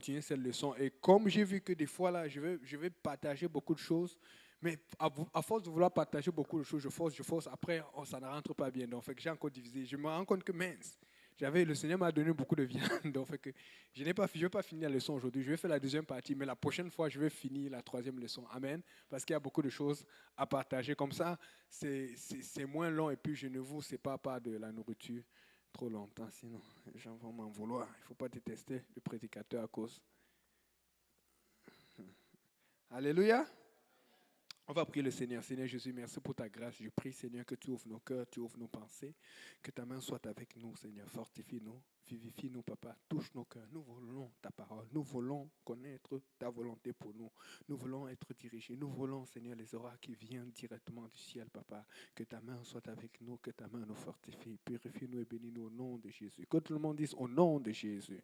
continuer cette leçon. Et comme j'ai vu que des fois, là, je vais partager beaucoup de choses, mais à force de vouloir partager beaucoup de choses, je force, après, oh, ça ne rentre pas bien. Donc, fait que j'ai encore divisé. Je me rends compte que mince, le Seigneur m'a donné beaucoup de viande. Donc, fait que je ne vais pas finir la leçon aujourd'hui. Je vais faire la deuxième partie, mais la prochaine fois, je vais finir la troisième leçon. Amen. Parce qu'il y a beaucoup de choses à partager. Comme ça, c'est moins long et puis je ne vous sépare pas de la nourriture trop longtemps. Sinon, les gens vont m'en vouloir. Il ne faut pas détester le prédicateur à cause. Alléluia. On va prier le Seigneur. Seigneur Jésus, merci pour ta grâce. Je prie, Seigneur, que tu ouvres nos cœurs, tu ouvres nos pensées. Que ta main soit avec nous, Seigneur. Fortifie-nous, vivifie-nous, Papa. Touche nos cœurs. Nous voulons ta parole. Nous voulons connaître ta volonté pour nous. Nous voulons être dirigés. Nous voulons, Seigneur, les oracles qui viennent directement du ciel, Papa. Que ta main soit avec nous, que ta main nous fortifie. Purifie-nous et bénis-nous au nom de Jésus. Que tout le monde dise au nom de Jésus.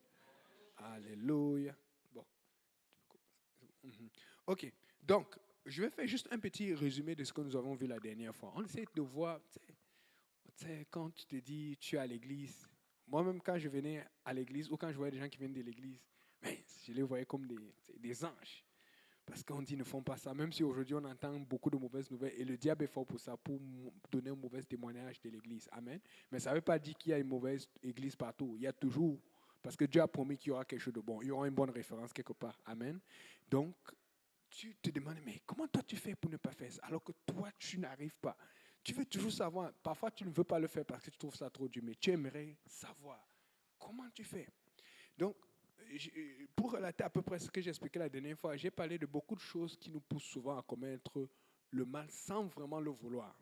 Alléluia. Bon. Mhm. OK. Donc, je vais faire juste un petit résumé de ce que nous avons vu la dernière fois. On essaie de voir, quand tu te dis, tu es à l'église. Moi-même, quand je venais à l'église ou quand je voyais des gens qui viennent de l'église, mais je les voyais comme des anges. Parce qu'on dit, ne font pas ça. Même si aujourd'hui, on entend beaucoup de mauvaises nouvelles. Et le diable est fort pour ça, pour donner un mauvais témoignage de l'église. Amen. Mais ça ne veut pas dire qu'il y a une mauvaise église partout. Il y a toujours. Parce que Dieu a promis qu'il y aura quelque chose de bon. Il y aura une bonne référence quelque part. Amen. Donc, tu te demandes, mais comment toi tu fais pour ne pas faire ça alors que toi tu n'arrives pas. Tu veux toujours savoir. Parfois tu ne veux pas le faire parce que tu trouves ça trop dur, mais tu aimerais savoir comment tu fais. Donc, pour relater à peu près ce que j'ai expliqué la dernière fois, j'ai parlé de beaucoup de choses qui nous poussent souvent à commettre le mal sans vraiment le vouloir.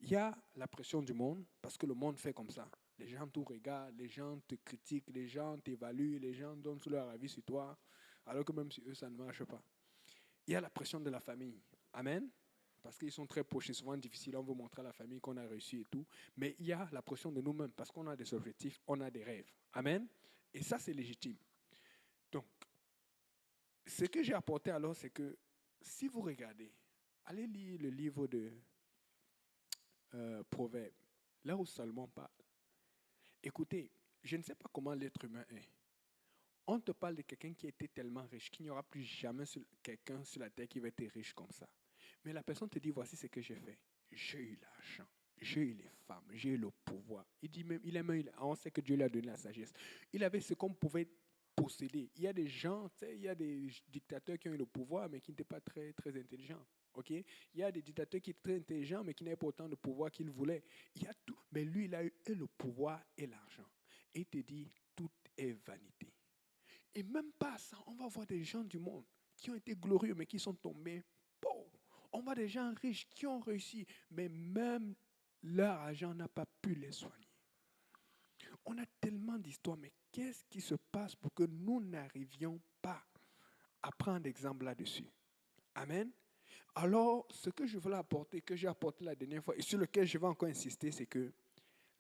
Il y a la pression du monde, parce que le monde fait comme ça. Les gens te regardent, les gens te critiquent, les gens t'évaluent, les gens donnent tout leur avis sur toi, alors que même si eux, ça ne marche pas. Il y a la pression de la famille. Amen. Parce qu'ils sont très proches, c'est souvent difficile. On veut montrer à la famille qu'on a réussi et tout. Mais il y a la pression de nous-mêmes parce qu'on a des objectifs, on a des rêves. Amen. Et ça, c'est légitime. Donc, ce que j'ai apporté alors, c'est que si vous regardez, allez lire le livre de Proverbes, là où Salomon parle. Écoutez, je ne sais pas comment l'être humain est. On te parle de quelqu'un qui était tellement riche qu'il n'y aura plus jamais quelqu'un sur la terre qui va être riche comme ça. Mais la personne te dit, voici ce que j'ai fait. J'ai eu l'argent, j'ai eu les femmes, j'ai eu le pouvoir. Il dit même, on sait que Dieu lui a donné la sagesse. Il avait ce qu'on pouvait posséder. Il y a des gens, il y a des dictateurs qui ont eu le pouvoir, mais qui n'étaient pas très, très intelligents. Ok? Il y a des dictateurs qui étaient très intelligents, mais qui n'avaient pas autant de pouvoir qu'ils voulaient. Il y a tout. Mais lui, il a eu et le pouvoir et l'argent. Et il te dit, tout est vanité. Et même pas ça, on va voir des gens du monde qui ont été glorieux, mais qui sont tombés pauvres. On voit des gens riches qui ont réussi, mais même leur argent n'a pas pu les soigner. On a tellement d'histoires, mais qu'est-ce qui se passe pour que nous n'arrivions pas à prendre exemple là-dessus? Amen. Alors, ce que je voulais apporter, que j'ai apporté la dernière fois, et sur lequel je vais encore insister, c'est que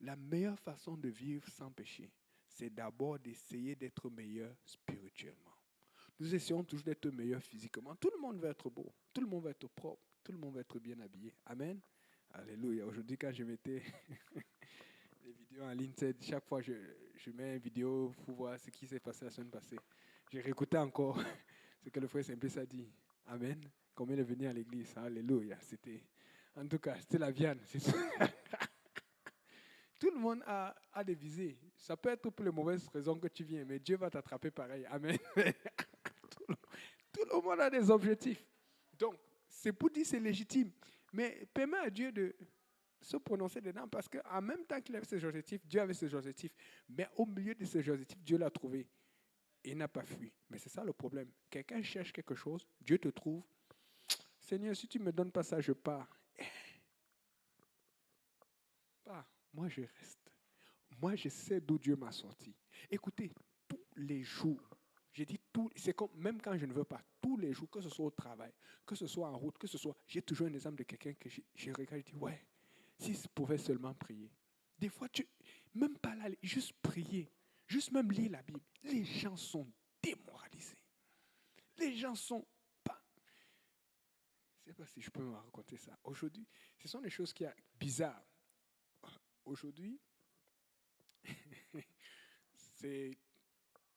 la meilleure façon de vivre sans péché, c'est d'abord d'essayer d'être meilleur spirituellement. Nous essayons toujours d'être meilleurs physiquement. Tout le monde va être beau, tout le monde va être propre, tout le monde va être bien habillé. Amen. Alléluia. Aujourd'hui, quand je mettais les vidéos en ligne, chaque fois je mets une vidéo pour voir ce qui s'est passé la semaine passée. J'ai réécouté encore ce que le frère Simplice a dit. Amen. Comme il est venu à l'église. Alléluia. En tout cas, c'était la viande. Tout le monde a des visées. Ça peut être pour les mauvaises raisons que tu viens, mais Dieu va t'attraper pareil. Amen. tout, le, tout le monde a des objectifs. Donc, c'est pour dire que c'est légitime. Mais permet à Dieu de se prononcer dedans parce qu'en même temps qu'il avait ses objectifs, Dieu avait ses objectifs. Mais au milieu de ses objectifs, Dieu l'a trouvé. Et il n'a pas fui. Mais c'est ça le problème. Quelqu'un cherche quelque chose, Dieu te trouve. Seigneur, si tu ne me donnes pas ça, je pars. Pas. Moi, je reste. Moi, je sais d'où Dieu m'a sorti. Écoutez, tous les jours, j'ai dit tout, c'est comme, même quand je ne veux pas, tous les jours, que ce soit au travail, que ce soit en route, que ce soit, j'ai toujours un exemple de quelqu'un que je regarde et je dis, ouais, si je pouvais seulement prier. Des fois, même pas là, juste prier, juste même lire la Bible, les gens sont démoralisés. Les gens sont pas, je ne sais pas si je peux me raconter ça. Aujourd'hui, ce sont des choses qui sont bizarres. Aujourd'hui, c'est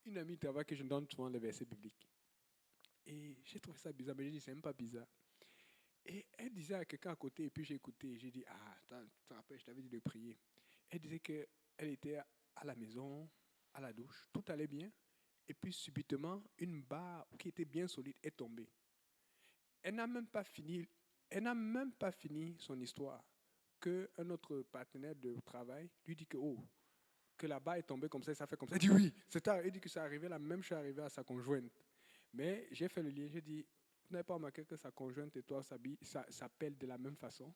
une amie de travail que je donne souvent les versets bibliques. Et j'ai trouvé ça bizarre, mais j'ai dit, c'est même pas bizarre. Et elle disait à quelqu'un à côté, et puis j'ai écouté, j'ai dit, ah, attends, tu te rappelles, je t'avais dit de prier. Elle disait qu'elle était à la maison, à la douche, tout allait bien, et puis subitement, une barre qui était bien solide est tombée. Elle n'a même pas fini, elle n'a même pas fini son histoire qu'un autre partenaire de travail lui dit que, oh, que la barre est tombée comme ça fait comme ça. Elle dit oui, elle dit que ça arrivait, la même chose arrivait à sa conjointe. Mais j'ai fait le lien, j'ai dit, vous n'avez pas remarqué que sa conjointe et toi s'appellent de la même façon?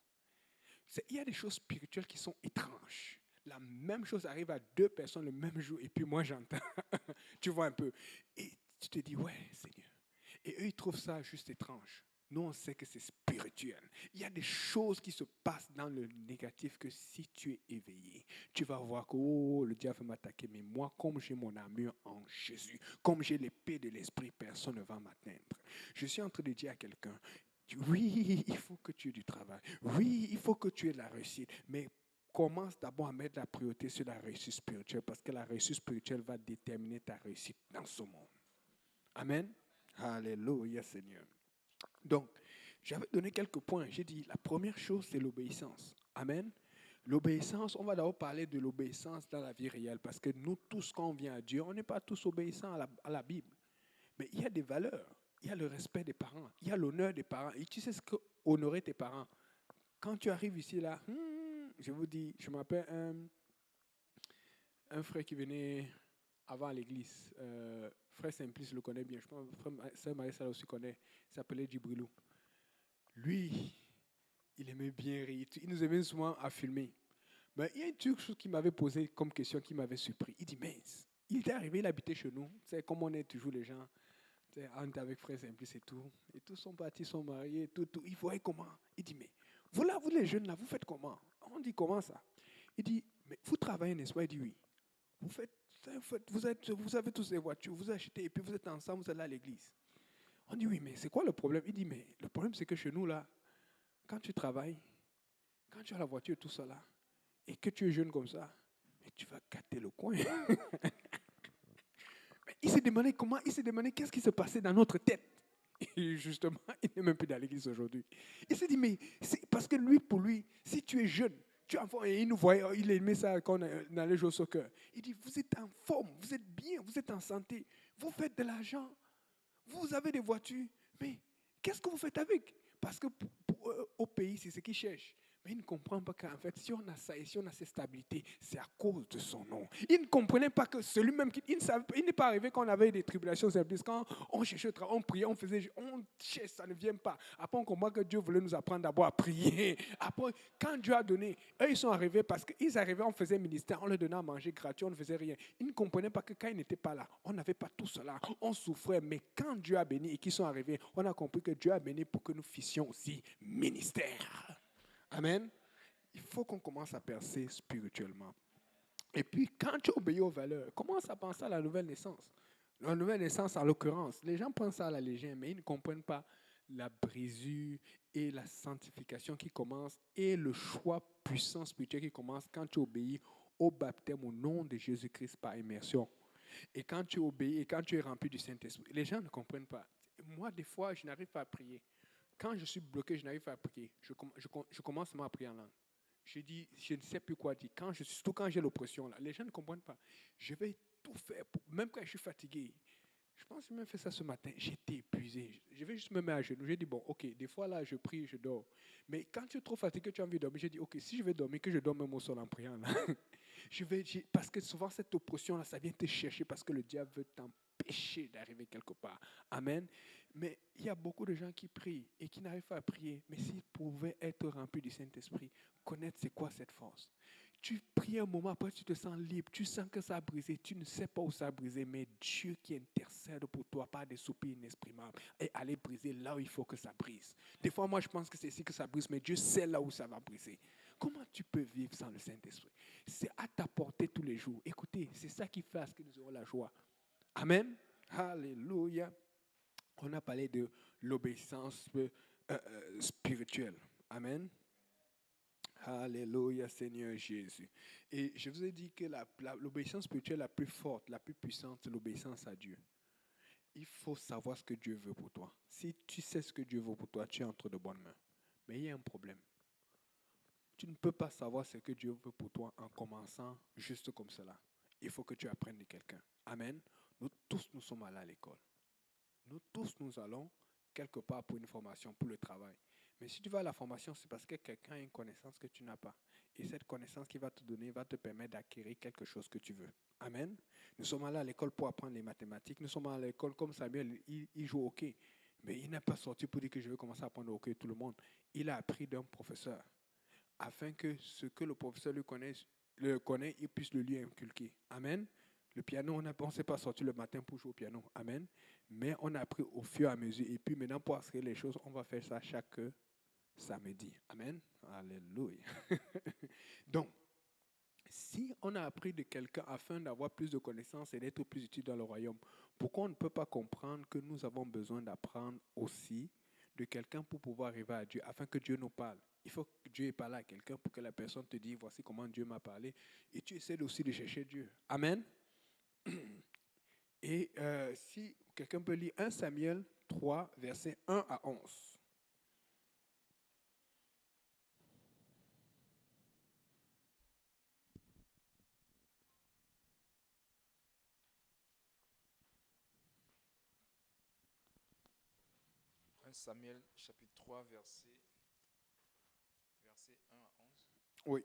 Il y a des choses spirituelles qui sont étranges. La même chose arrive à deux personnes le même jour et puis moi j'entends. Tu vois un peu. Et tu te dis, ouais, Seigneur. Et eux, ils trouvent ça juste étrange. Nous, on sait que c'est spirituel. Il y a des choses qui se passent dans le négatif que si tu es éveillé, tu vas voir que oh, le diable va m'attaquer. Mais moi, comme j'ai mon armure en Jésus, comme j'ai l'épée de l'esprit, personne ne va m'atteindre. Je suis en train de dire à quelqu'un, oui, il faut que tu aies du travail. Oui, il faut que tu aies de la réussite. Mais commence d'abord à mettre la priorité sur la réussite spirituelle parce que la réussite spirituelle va déterminer ta réussite dans ce monde. Amen. Alléluia, Seigneur. Donc, j'avais donné quelques points. J'ai dit, la première chose, c'est l'obéissance. Amen. L'obéissance, on va d'abord parler de l'obéissance dans la vie réelle parce que nous tous, quand on vient à Dieu, on n'est pas tous obéissants à la Bible. Mais il y a des valeurs. Il y a le respect des parents. Il y a l'honneur des parents. Et tu sais ce que honorer tes parents. Quand tu arrives ici, là, je vous dis, je m'appelle un frère qui venait avant à l'église. Frère Simplice le connaît bien. Je pense que Sœur Marie-Sala aussi connaît. Il s'appelait Djibrilou. Lui, il aimait bien rire. Il nous aimait souvent à filmer. Mais il y a une chose qui m'avait posé comme question qui m'avait surpris. Il dit, mais il était arrivé, il habitait chez nous. C'est comme on est toujours les gens. On était avec Frère Simplice et tout. Et tous sont partis, sont mariés, tout. Il voyait comment. Il dit, mais vous là, vous les jeunes là, vous faites comment? On dit, comment ça? Il dit, mais vous travaillez, n'est-ce pas? Il dit, oui. Vous avez tous des voitures, vous achetez et puis vous êtes ensemble, vous allez à l'église. On dit, oui, mais c'est quoi le problème? Il dit, mais le problème, c'est que chez nous, là, quand tu travailles, quand tu as la voiture et tout ça, là, et que tu es jeune comme ça, mais tu vas gâter le coin. Mais il s'est demandé qu'est-ce qui se passait dans notre tête. Et justement, il n'est même plus dans l'église aujourd'hui. Il s'est dit, mais c'est parce que lui, pour lui, si tu es jeune, tu es en forme, et il nous voyait, il aimait ça quand on allait jouer au soccer. Il dit, vous êtes en forme, vous êtes bien, vous êtes en santé, vous faites de l'argent, vous avez des voitures, mais qu'est-ce que vous faites avec? Parce que au pays, c'est ce qu'ils cherchent. Mais il ne comprend pas qu'en fait, si on a ça et si on a cette stabilité, c'est à cause de son nom. Il ne comprenait pas que celui-même, il n'est pas arrivé quand on avait des tribulations, quand on cherchait, on priait, on cherchait, ça ne vient pas. Après, on comprend que Dieu voulait nous apprendre d'abord à prier. Après, quand Dieu a donné, eux, ils sont arrivés parce qu'ils arrivaient, on faisait ministère, on leur donnait à manger gratuit, on ne faisait rien. Ils ne comprenaient pas que quand ils n'étaient pas là, on n'avait pas tout cela, on souffrait. Mais quand Dieu a béni et qu'ils sont arrivés, on a compris que Dieu a béni pour que nous fissions aussi ministère. Amen. Il faut qu'on commence à percer spirituellement. Et puis, quand tu obéis aux valeurs, commence à penser à la nouvelle naissance. La nouvelle naissance, en l'occurrence, les gens pensent à la légère, mais ils ne comprennent pas la brisure et la sanctification qui commence et le choix puissant spirituel qui commence quand tu obéis au baptême au nom de Jésus-Christ par immersion. Et quand tu obéis et quand tu es rempli du Saint-Esprit, les gens ne comprennent pas. Moi, des fois, je n'arrive pas à prier. Quand je suis bloqué, je n'arrive pas à prier. Je commence à prier en langue. Je dis, je ne sais plus quoi dire. Surtout quand j'ai l'oppression, là, les gens ne comprennent pas. Je vais tout faire, même quand je suis fatigué. Je pense que j'ai même fait ça ce matin. J'étais épuisé. Je vais juste me mettre à genoux. J'ai dit, bon, ok, des fois là, je prie, je dors. Mais quand tu es trop fatigué, tu as envie de dormir, j'ai dit, ok, si je vais dormir, que je dorme même au sol en priant. Là. Parce que souvent, cette oppression-là, ça vient te chercher parce que le diable veut t'empêcher d'arriver quelque part. Amen. Mais il y a beaucoup de gens qui prient et qui n'arrivent pas à prier. Mais s'ils pouvaient être remplis du Saint-Esprit, connaître c'est quoi cette force. Tu pries un moment, après tu te sens libre, tu sens que ça a brisé, tu ne sais pas où ça a brisé, mais Dieu qui intercède pour toi par des soupirs inexprimables et aller briser là où il faut que ça brise. Des fois, moi, je pense que c'est ici que ça brise, mais Dieu sait là où ça va briser. Comment tu peux vivre sans le Saint-Esprit? C'est à ta portée tous les jours. Écoutez, c'est ça qui fait à ce que nous aurons la joie. Amen. Alléluia. On a parlé de l'obéissance spirituelle. Amen. Alléluia, Seigneur Jésus. Et je vous ai dit que l'obéissance spirituelle la plus forte, la plus puissante, c'est l'obéissance à Dieu. Il faut savoir ce que Dieu veut pour toi. Si tu sais ce que Dieu veut pour toi, tu es entre de bonnes mains. Mais il y a un problème. Tu ne peux pas savoir ce que Dieu veut pour toi en commençant juste comme cela. Il faut que tu apprennes de quelqu'un. Amen. Nous tous, nous sommes allés à l'école. Nous tous, nous allons quelque part pour une formation, pour le travail. Mais si tu vas à la formation, c'est parce que quelqu'un a une connaissance que tu n'as pas. Et cette connaissance qu'il va te donner va te permettre d'acquérir quelque chose que tu veux. Amen. Nous sommes allés à l'école pour apprendre les mathématiques. Nous sommes allés à l'école comme Samuel, il joue au hockey. Mais il n'est pas sorti pour dire que je vais commencer à apprendre au hockey tout le monde. Il a appris d'un professeur afin que ce que le professeur le connaît, il puisse le lui inculquer. Amen. Le piano, on ne s'est pas sorti le matin pour jouer au piano. Amen. Mais on a appris au fur et à mesure. Et puis maintenant, pour inscrire les choses, on va faire ça chaque samedi. Amen. Alléluia. Donc, si on a appris de quelqu'un afin d'avoir plus de connaissances et d'être plus utile dans le royaume, pourquoi on ne peut pas comprendre que nous avons besoin d'apprendre aussi de quelqu'un pour pouvoir arriver à Dieu, afin que Dieu nous parle? Il faut que Dieu ait parlé à quelqu'un pour que la personne te dise, voici comment Dieu m'a parlé. Et tu essaies aussi de chercher Dieu. Amen. Et si quelqu'un peut lire 1 Samuel 3, versets 1 à 11. Samuel chapitre 3, verset 1 à 11. Oui.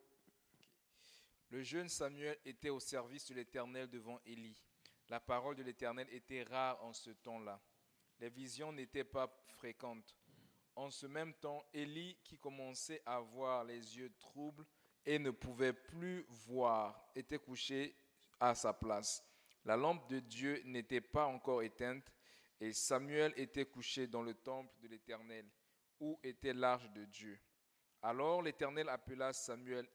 Le jeune Samuel était au service de l'Éternel devant Élie. La parole de l'Éternel était rare en ce temps-là. Les visions n'étaient pas fréquentes. En ce même temps, Élie, qui commençait à avoir les yeux troubles et ne pouvait plus voir, était couché à sa place. La lampe de Dieu n'était pas encore éteinte et Samuel était couché dans le temple de l'Éternel, où était l'arche de Dieu. Alors l'Éternel appela Samuel.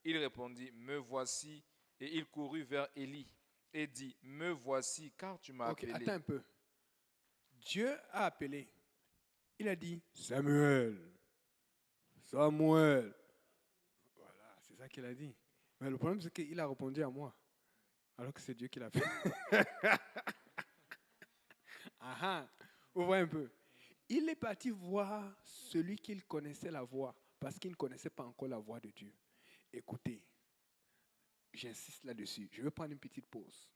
Il répondit, « Me voici. » Et il courut vers Élie et dit, « Me voici, car tu m'as appelé. » Attends un peu. Dieu a appelé. Il a dit, Samuel, Samuel. Voilà, c'est ça qu'il a dit. Mais le problème, c'est qu'il a répondu à moi, alors que c'est Dieu qui l'a fait. Ah, vous voyez un peu. Il est parti voir celui qu'il connaissait la voix, parce qu'il ne connaissait pas encore la voix de Dieu. Écoutez, j'insiste là-dessus. Je vais prendre une petite pause.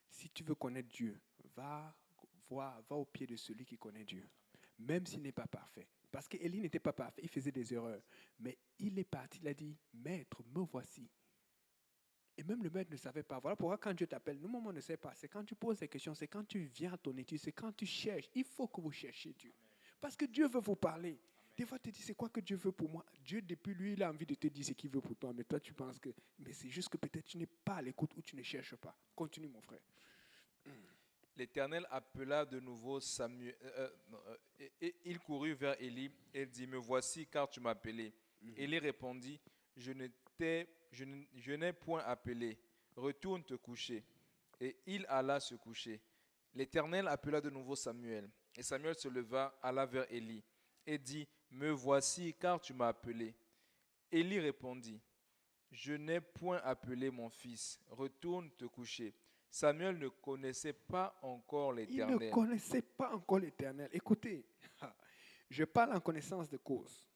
Si tu veux connaître Dieu, va au pied de celui qui connaît Dieu, même s'il n'est pas parfait. Parce qu'Élie n'était pas parfait, il faisait des erreurs. Mais il est parti, il a dit, Maître, me voici. Et même le maître ne savait pas. Voilà pourquoi quand Dieu t'appelle, nous, on ne sait pas. C'est quand tu poses des questions, c'est quand tu viens à ton étude, c'est quand tu cherches. Il faut que vous cherchiez Dieu. Parce que Dieu veut vous parler. Des fois, tu te dis, c'est quoi que Dieu veut pour moi? Dieu, depuis lui, il a envie de te dire ce qu'il veut pour toi. Mais toi, tu penses que... Mais c'est juste que peut-être tu n'es pas à l'écoute ou tu ne cherches pas. Continue, mon frère. L'Éternel appela de nouveau Samuel. Et il courut vers Élie et dit, « Me voici, car tu m'as appelé. » Élie répondit, « Je n'ai point appelé. Retourne te coucher. » Et il alla se coucher. L'Éternel appela de nouveau Samuel. Et Samuel se leva, alla vers Élie et dit, « Me voici, car tu m'as appelé. » Élie répondit, « Je n'ai point appelé mon fils. Retourne te coucher. » Samuel ne connaissait pas encore l'Éternel. Il ne connaissait pas encore l'Éternel. Écoutez, je parle en connaissance de cause.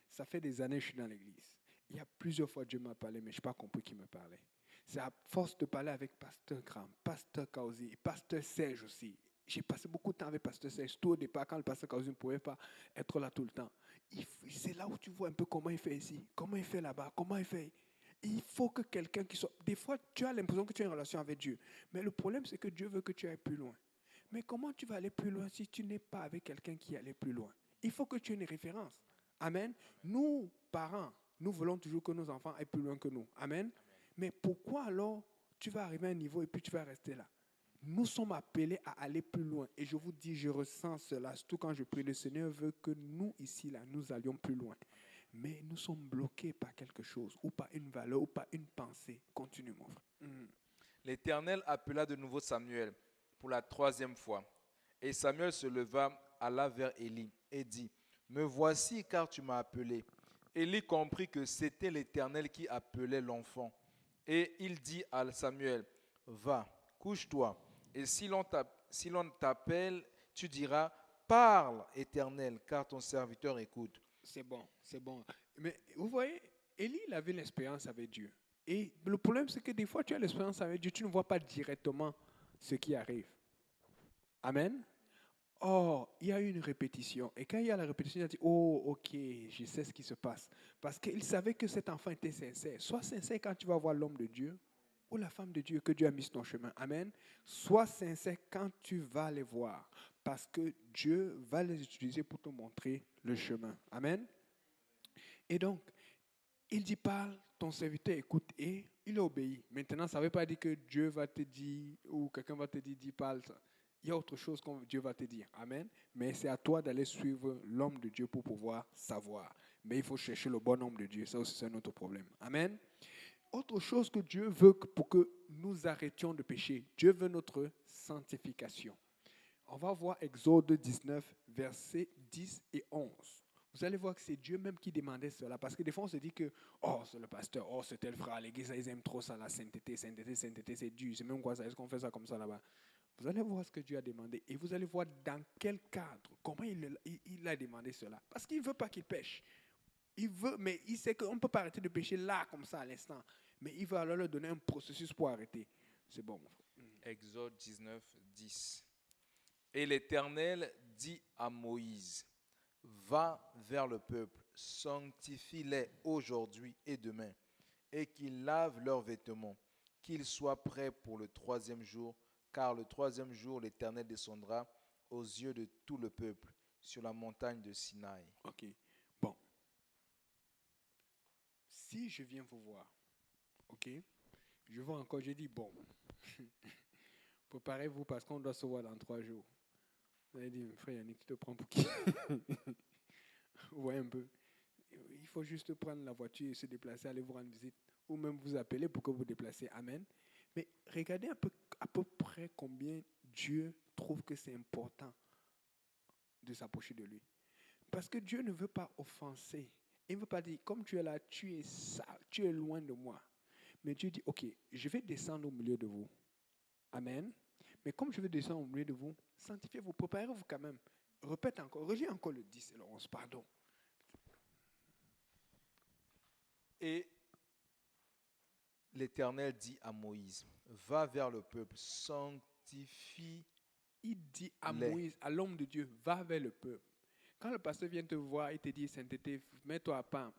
Ça fait des années que je suis dans l'église. Il y a plusieurs fois Dieu m'a parlé, mais je n'ai pas compris qui me parlait. C'est à force de parler avec Pasteur Graham, Pasteur Kausi, Pasteur Serge aussi. J'ai passé beaucoup de temps avec Pasteur Serge, tout au départ, quand le Pasteur Kausi ne pouvait pas être là tout le temps. C'est là où tu vois un peu comment il fait ici, comment il fait là-bas, comment il fait. Il faut que quelqu'un qui soit... Des fois, tu as l'impression que tu as une relation avec Dieu. Mais le problème, c'est que Dieu veut que tu ailles plus loin. Mais comment tu vas aller plus loin si tu n'es pas avec quelqu'un qui allait plus loin? Il faut que tu aies une référence. Amen. Nous, parents, nous voulons toujours que nos enfants aillent plus loin que nous. Amen. Mais pourquoi alors tu vas arriver à un niveau et puis tu vas rester là? Nous sommes appelés à aller plus loin. Et je vous dis, je ressens cela. Surtout quand je prie, le Seigneur veut que nous, ici, là, nous allions plus loin. Mais nous sommes bloqués par quelque chose, ou par une valeur, ou par une pensée. Continue, mon frère. L'Éternel appela de nouveau Samuel pour la 3e fois. Et Samuel se leva, alla vers Élie et dit, me voici car tu m'as appelé. Élie comprit que c'était l'Éternel qui appelait l'enfant. Et il dit à Samuel, va, couche-toi. Et si l'on t'appelle, tu diras, parle, Éternel, car ton serviteur écoute. C'est bon, c'est bon. Mais vous voyez, Élie, il avait l'expérience avec Dieu. Et le problème, c'est que des fois, tu as l'expérience avec Dieu, tu ne vois pas directement ce qui arrive. Amen. Or, il y a eu une répétition. Et quand il y a la répétition, il a dit, oh, ok, je sais ce qui se passe. Parce qu'il savait que cet enfant était sincère. Sois sincère quand tu vas voir l'homme de Dieu ou la femme de Dieu que Dieu a mis sur ton chemin. Amen. Sois sincère quand tu vas les voir. Parce que Dieu va les utiliser pour te montrer le chemin. Amen. Et donc, il dit, parle, ton serviteur écoute et il obéit. Maintenant, ça ne veut pas dire que Dieu va te dire ou quelqu'un va te dire, dis, parle. Il y a autre chose que Dieu va te dire. Amen. Mais c'est à toi d'aller suivre l'homme de Dieu pour pouvoir savoir. Mais il faut chercher le bon homme de Dieu. Ça aussi, c'est un autre problème. Amen. Autre chose que Dieu veut pour que nous arrêtions de pécher. Dieu veut notre sanctification. On va voir Exode 19, versets 10 et 11. Vous allez voir que c'est Dieu même qui demandait cela. Parce que des fois, on se dit que, oh, c'est le pasteur, oh, c'est tel frère, l'église, ils aiment trop ça, la sainteté, c'est dur. C'est même quoi ça, est-ce qu'on fait ça comme ça là-bas? Vous allez voir ce que Dieu a demandé. Et vous allez voir dans quel cadre, comment il a demandé cela. Parce qu'il ne veut pas qu'il pêche. Il veut, mais il sait qu'on ne peut pas arrêter de pécher là, comme ça, à l'instant. Mais il veut alors leur donner un processus pour arrêter. C'est bon, mon frère. Exode 19, 10. Et l'Éternel dit à Moïse, va vers le peuple, sanctifie-les aujourd'hui et demain, et qu'ils lavent leurs vêtements, qu'ils soient prêts pour le troisième jour, car le troisième jour l'Éternel descendra aux yeux de tout le peuple sur la montagne de Sinaï. Ok. Bon. Si je viens vous voir, ok, je vois encore, je dis, bon, préparez-vous parce qu'on doit se voir dans 3 jours. Vous allez dire, frère Yannick, tu te prends pour qui? Vous voyez un peu. Il faut juste prendre la voiture et se déplacer, aller vous rendre visite, ou même vous appeler pour que vous vous déplacez. Amen. Mais regardez à peu près combien Dieu trouve que c'est important de s'approcher de lui. Parce que Dieu ne veut pas offenser. Il ne veut pas dire, comme tu es là, tu es sale, tu es loin de moi. Mais Dieu dit, ok, je vais descendre au milieu de vous. Amen. Mais comme je vais descendre au milieu de vous, sanctifiez-vous, préparez-vous quand même. Répète encore, relis encore le 10 et le 11, pardon. Et l'Éternel dit à Moïse, va vers le peuple, sanctifie. Il dit à Moïse, à l'homme de Dieu, va vers le peuple. Quand le pasteur vient te voir et te dit, sainteté, mets-toi à part.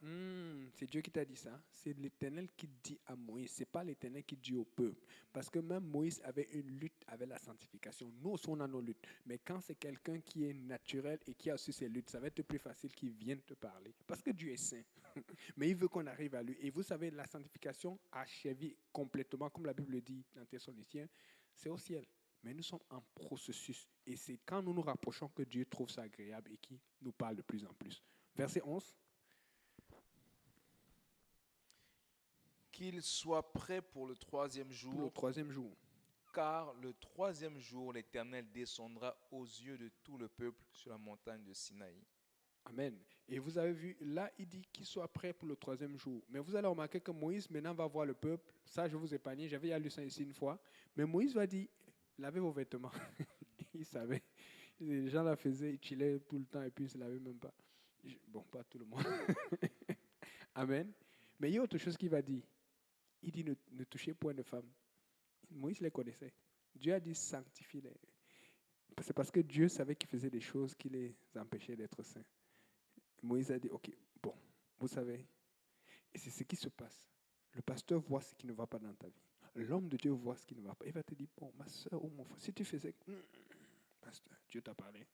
C'est Dieu qui t'a dit ça. C'est l'Éternel qui dit à Moïse. Ce n'est pas l'Éternel qui dit au peuple. Parce que même Moïse avait une lutte avec la sanctification. Nous aussi, on a nos luttes. Mais quand c'est quelqu'un qui est naturel et qui a aussi ses luttes, ça va être plus facile qu'il vienne te parler. Parce que Dieu est saint. Mais il veut qu'on arrive à lui. Et vous savez, la sanctification achevée complètement, comme la Bible dit dans Thessaloniciens, c'est au ciel. Mais nous sommes en processus. Et c'est quand nous nous rapprochons que Dieu trouve ça agréable et qui nous parle de plus en plus. Verset 11. Qu'il soit prêt pour le troisième jour. Pour le troisième jour. Car le troisième jour, l'Éternel descendra aux yeux de tout le peuple sur la montagne de Sinaï. Amen. Et vous avez vu, là, il dit qu'il soit prêt pour le troisième jour. Mais vous allez remarquer que Moïse, maintenant, va voir le peuple. Ça, je vous épargne. J'avais lu ça ici une fois. Mais Moïse va dire, lavez vos vêtements. Il savait. Les gens la faisaient, ils chillaient tout le temps et puis ils ne se lavaient même pas. Bon, pas tout le monde. Amen. Mais il y a autre chose qu'il va dire. Il dit, ne touchez point de femme. Moïse les connaissait. Dieu a dit, sanctifie-les. C'est parce que Dieu savait qu'ils faisaient des choses qui les empêchaient d'être saints. Moïse a dit, ok, bon, vous savez, et c'est ce qui se passe. Le pasteur voit ce qui ne va pas dans ta vie. L'homme de Dieu voit ce qui ne va pas. Il va te dire, bon, ma soeur ou mon frère, si tu faisais... Pasteur, Dieu t'a parlé.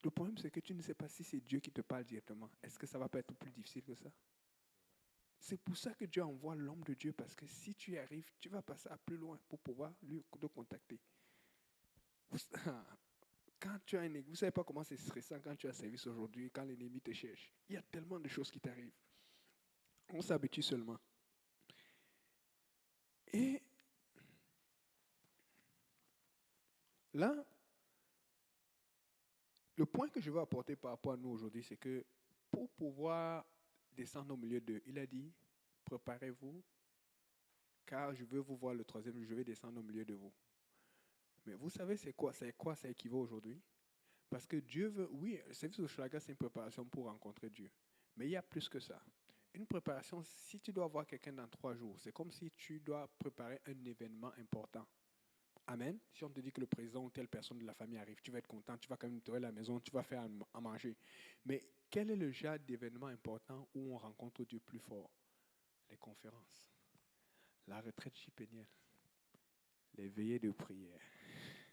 Le problème, c'est que tu ne sais pas si c'est Dieu qui te parle directement. Est-ce que ça ne va pas être plus difficile que ça? C'est pour ça que Dieu envoie l'homme de Dieu, parce que si tu y arrives, tu vas passer à plus loin pour pouvoir lui te contacter. Quand tu as un vous ne savez pas comment c'est stressant quand tu as service aujourd'hui, quand l'ennemi te cherche. Il y a tellement de choses qui t'arrivent. On s'habitue seulement. Et là, le point que je veux apporter par rapport à nous aujourd'hui, c'est que pour pouvoir descendre au milieu d'eux, il a dit, préparez-vous, car je veux vous voir le troisième jour, je vais descendre au milieu de vous. Mais vous savez, c'est quoi ça équivaut aujourd'hui? Parce que Dieu veut, oui, le service au Schlager, c'est une préparation pour rencontrer Dieu. Mais il y a plus que ça. Une préparation, si tu dois voir quelqu'un dans 3 jours, c'est comme si tu dois préparer un événement important. Amen. Si on te dit que le président ou telle personne de la famille arrive, tu vas être content, tu vas quand même te trouver à la maison, tu vas faire à manger. Mais quel est le genre d'événement important où on rencontre Dieu plus fort? Les conférences, la retraite chipénienne, les veillées de prière.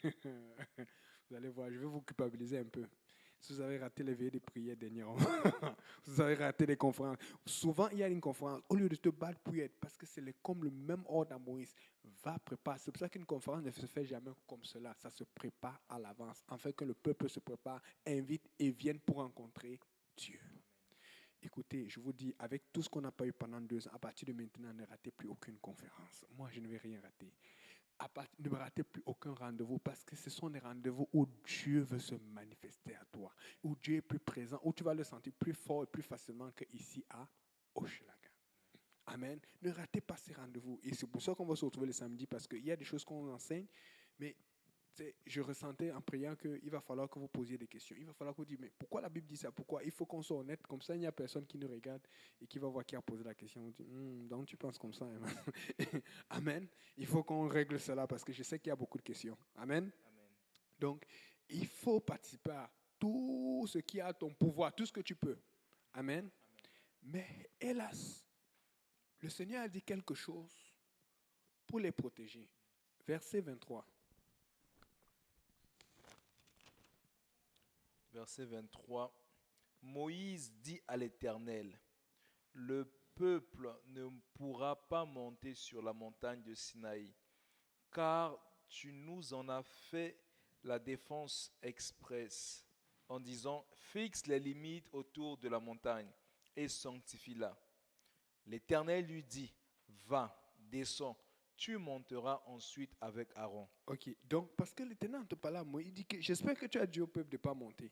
Vous allez voir, je vais vous culpabiliser un peu. Si vous avez raté les veillées de prière dernièrement, vous avez raté les conférences. Souvent, il y a une conférence, au lieu de te battre pour y être, parce que c'est comme le même ordre à Moïse, va préparer. C'est pour ça qu'une conférence ne se fait jamais comme cela. Ça se prépare à l'avance, afin que le peuple se prépare, invite et vienne pour rencontrer Dieu. Écoutez, je vous dis, avec tout ce qu'on n'a pas eu pendant 2 ans, à partir de maintenant, ne ratez plus aucune conférence. Moi, je ne vais rien rater. Ne ratez plus aucun rendez-vous parce que ce sont des rendez-vous où Dieu veut se manifester à toi, où Dieu est plus présent, où tu vas le sentir plus fort et plus facilement qu'ici à Hochelaga. Amen. Ne ratez pas ces rendez-vous. Et c'est pour ça qu'on va se retrouver le samedi parce qu'il y a des choses qu'on enseigne, mais je ressentais en priant qu'il va falloir que vous posiez des questions. Il va falloir que vous dites, mais pourquoi la Bible dit ça? Pourquoi? Il faut qu'on soit honnête. Comme ça, il n'y a personne qui nous regarde et qui va voir qui a posé la question. On dit, donc tu penses comme ça. Hein? Amen. Il faut qu'on règle cela parce que je sais qu'il y a beaucoup de questions. Amen. Amen. Donc, il faut participer à tout ce qui a ton pouvoir, tout ce que tu peux. Amen. Amen. Mais hélas, le Seigneur a dit quelque chose pour les protéger. Verset 23. Verset 23. Moïse dit à l'Éternel, le peuple ne pourra pas monter sur la montagne de Sinaï, car tu nous en as fait la défense expresse, en disant, fixe les limites autour de la montagne et sanctifie-la. L'Éternel lui dit, va, descends, tu monteras ensuite avec Aaron. Ok, donc parce que l'Éternel te parle à moi, il dit que j'espère que tu as dit au peuple de ne pas monter.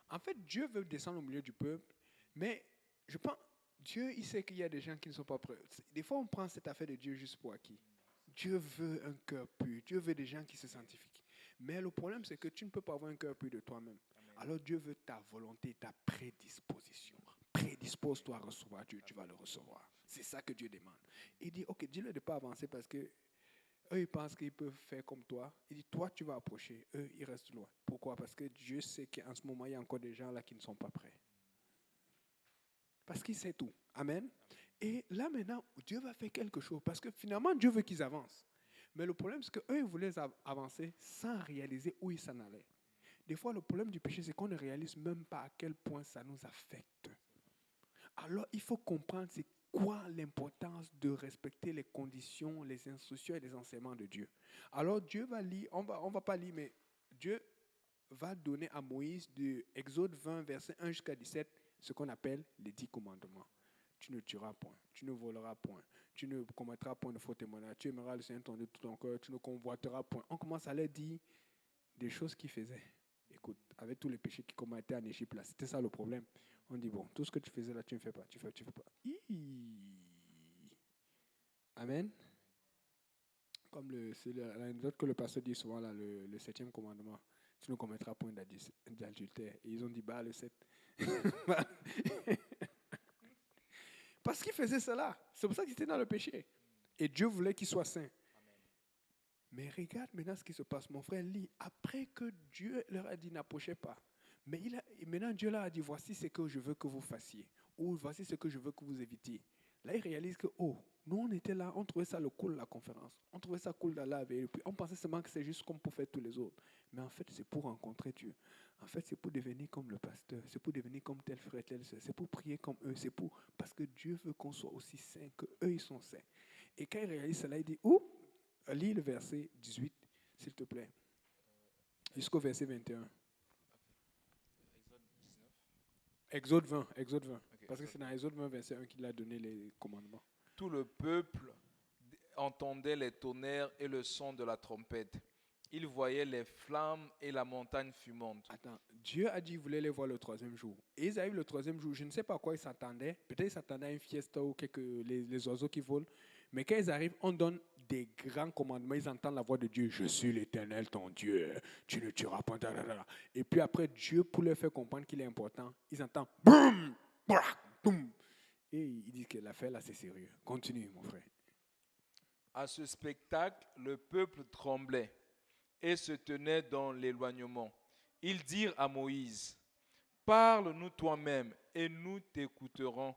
En fait, Dieu veut descendre au milieu du peuple, mais je pense, Dieu, il sait qu'il y a des gens qui ne sont pas prêts. Des fois, on prend cette affaire de Dieu juste pour acquis. Dieu veut un cœur pur, Dieu veut des gens qui se sanctifient. Mais le problème, c'est que tu ne peux pas avoir un cœur pur de toi-même. Amen. Alors Dieu veut ta volonté, ta prédisposition. Prédispose-toi à recevoir Dieu, tu vas le recevoir. C'est ça que Dieu demande. Il dit, ok, dis-le de ne pas avancer parce que eux, ils pensent qu'ils peuvent faire comme toi. Il dit, toi, tu vas approcher. Eux, ils restent loin. Pourquoi? Parce que Dieu sait qu'en ce moment, il y a encore des gens là qui ne sont pas prêts. Parce qu'il sait tout. Amen. Et là, maintenant, Dieu va faire quelque chose. Parce que finalement, Dieu veut qu'ils avancent. Mais le problème, c'est qu'eux, ils voulaient avancer sans réaliser où ils s'en allaient. Des fois, le problème du péché, c'est qu'on ne réalise même pas à quel point ça nous affecte. Alors, il faut comprendre c'est quoi l'importance de respecter les conditions, les instructions et les enseignements de Dieu. Alors, Dieu va lire, on va pas lire, mais Dieu va donner à Moïse de Exode 20, verset 1 jusqu'à 17, ce qu'on appelle les 10 commandements. Tu ne tueras point, tu ne voleras point, tu ne commettras point de faux témoignage, tu aimeras le Seigneur ton Dieu de tout ton cœur, tu ne convoiteras point. On commence à leur dire des choses qu'ils faisaient. Écoute, avec tous les péchés qui commettaient en Égypte, là, c'était ça le problème. On dit, bon, tout ce que tu faisais là, tu ne fais pas, tu fais pas. Amen. Comme l'anecdote que le pasteur dit souvent, là, le 7e commandement, tu ne commettras point d'adultère. Et ils ont dit, bah, le 7. Parce qu'ils faisaient cela. C'est pour ça qu'ils étaient dans le péché. Et Dieu voulait qu'ils soient saints. Amen. Mais regarde maintenant ce qui se passe. Mon frère lit. Après que Dieu leur a dit, n'approchez pas. Mais maintenant Dieu leur a dit, voici ce que je veux que vous fassiez. Ou voici ce que je veux que vous évitiez. Là, ils réalisent que, oh, nous on était là, on trouvait ça le cool, la conférence. On trouvait ça cool d'aller avec eux. On pensait seulement que c'est juste comme pour faire tous les autres. Mais en fait, c'est pour rencontrer Dieu. En fait, c'est pour devenir comme le pasteur. C'est pour devenir comme tel frère, telle soeur. C'est pour prier comme eux. C'est pour... Parce que Dieu veut qu'on soit aussi saints que eux, ils sont saints. Et quand il réalise cela, il dit, lis le verset 18, s'il te plaît. Jusqu'au verset 21. Exode 19. Exode 20. Okay, Parce que c'est dans Exode 20, verset 1 qu'il a donné les commandements. Tout le peuple entendait les tonnerres et le son de la trompette. il voyait les flammes et la montagne fumante. Attends, Dieu a dit qu'il voulait les voir le troisième jour. Et ils arrivent le troisième jour. Je ne sais pas à quoi ils s'attendaient. Peut-être ils s'attendaient à une fiesta ou les oiseaux qui volent. Mais quand ils arrivent, on donne des grands commandements. Ils entendent la voix de Dieu. Je suis l'Éternel, ton Dieu. Tu ne tueras pas. Et puis après, Dieu, pour leur faire comprendre qu'il est important, ils entendent boum, boum. Et ils disent que l'affaire là, c'est sérieux. Continue, mon frère. À ce spectacle, le peuple tremblait et se tenait dans l'éloignement. Ils dirent à Moïse, « Parle-nous toi-même et nous t'écouterons,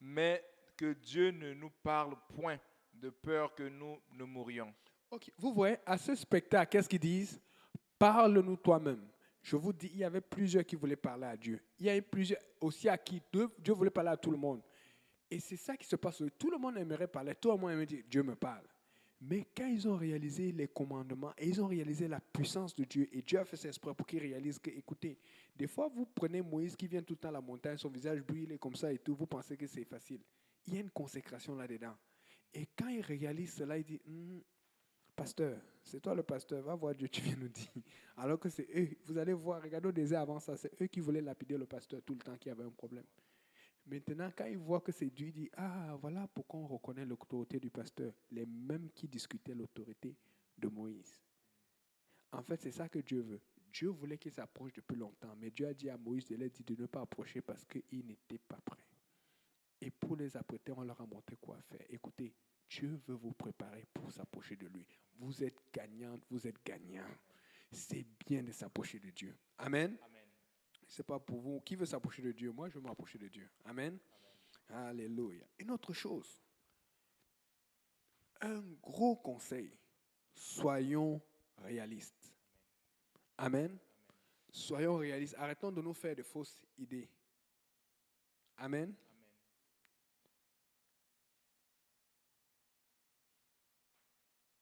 mais que Dieu ne nous parle point, de peur que nous ne mourions. » Ok, vous voyez, à ce spectacle, qu'est-ce qu'ils disent? Parle-nous toi-même. Je vous dis, il y avait plusieurs qui voulaient parler à Dieu. Il y a eu plusieurs aussi à qui Dieu voulait parler à tout le monde. Et c'est ça qui se passe. Tout le monde aimerait parler. Tout le monde aimerait dire, Dieu me parle. Mais quand ils ont réalisé les commandements et ils ont réalisé la puissance de Dieu, et Dieu a fait ses esprits pour qu'ils réalisent que, écoutez, des fois vous prenez Moïse qui vient tout le temps à la montagne, son visage brûlé comme ça et tout, vous pensez que c'est facile. Il y a une consécration là-dedans. Et quand il réalise cela, il dit, pasteur, c'est toi le pasteur, va voir Dieu, tu viens nous dire. Alors que c'est eux, vous allez voir, regardez au désert avant ça, c'est eux qui voulaient lapider le pasteur tout le temps qui avait un problème. Maintenant, quand ils voient que c'est Dieu, ils disent, ah, voilà pourquoi on reconnaît l'autorité du pasteur. Les mêmes qui discutaient l'autorité de Moïse. En fait, c'est ça que Dieu veut. Dieu voulait qu'ils s'approchent depuis longtemps, mais Dieu a dit à Moïse, il a dit de ne pas approcher parce qu'ils n'étaient pas prêts. Et pour les apprêter, on leur a montré quoi faire. Écoutez, Dieu veut vous préparer pour s'approcher de lui. Vous êtes gagnante, vous êtes gagnant. C'est bien de s'approcher de Dieu. Amen. Amen. C'est pas pour vous. Qui veut s'approcher de Dieu? Moi, je veux m'approcher de Dieu. Amen. Amen. Alléluia. Une autre chose. Un gros conseil. Soyons réalistes. Amen. Amen. Soyons réalistes. Arrêtons de nous faire de fausses idées. Amen. Amen.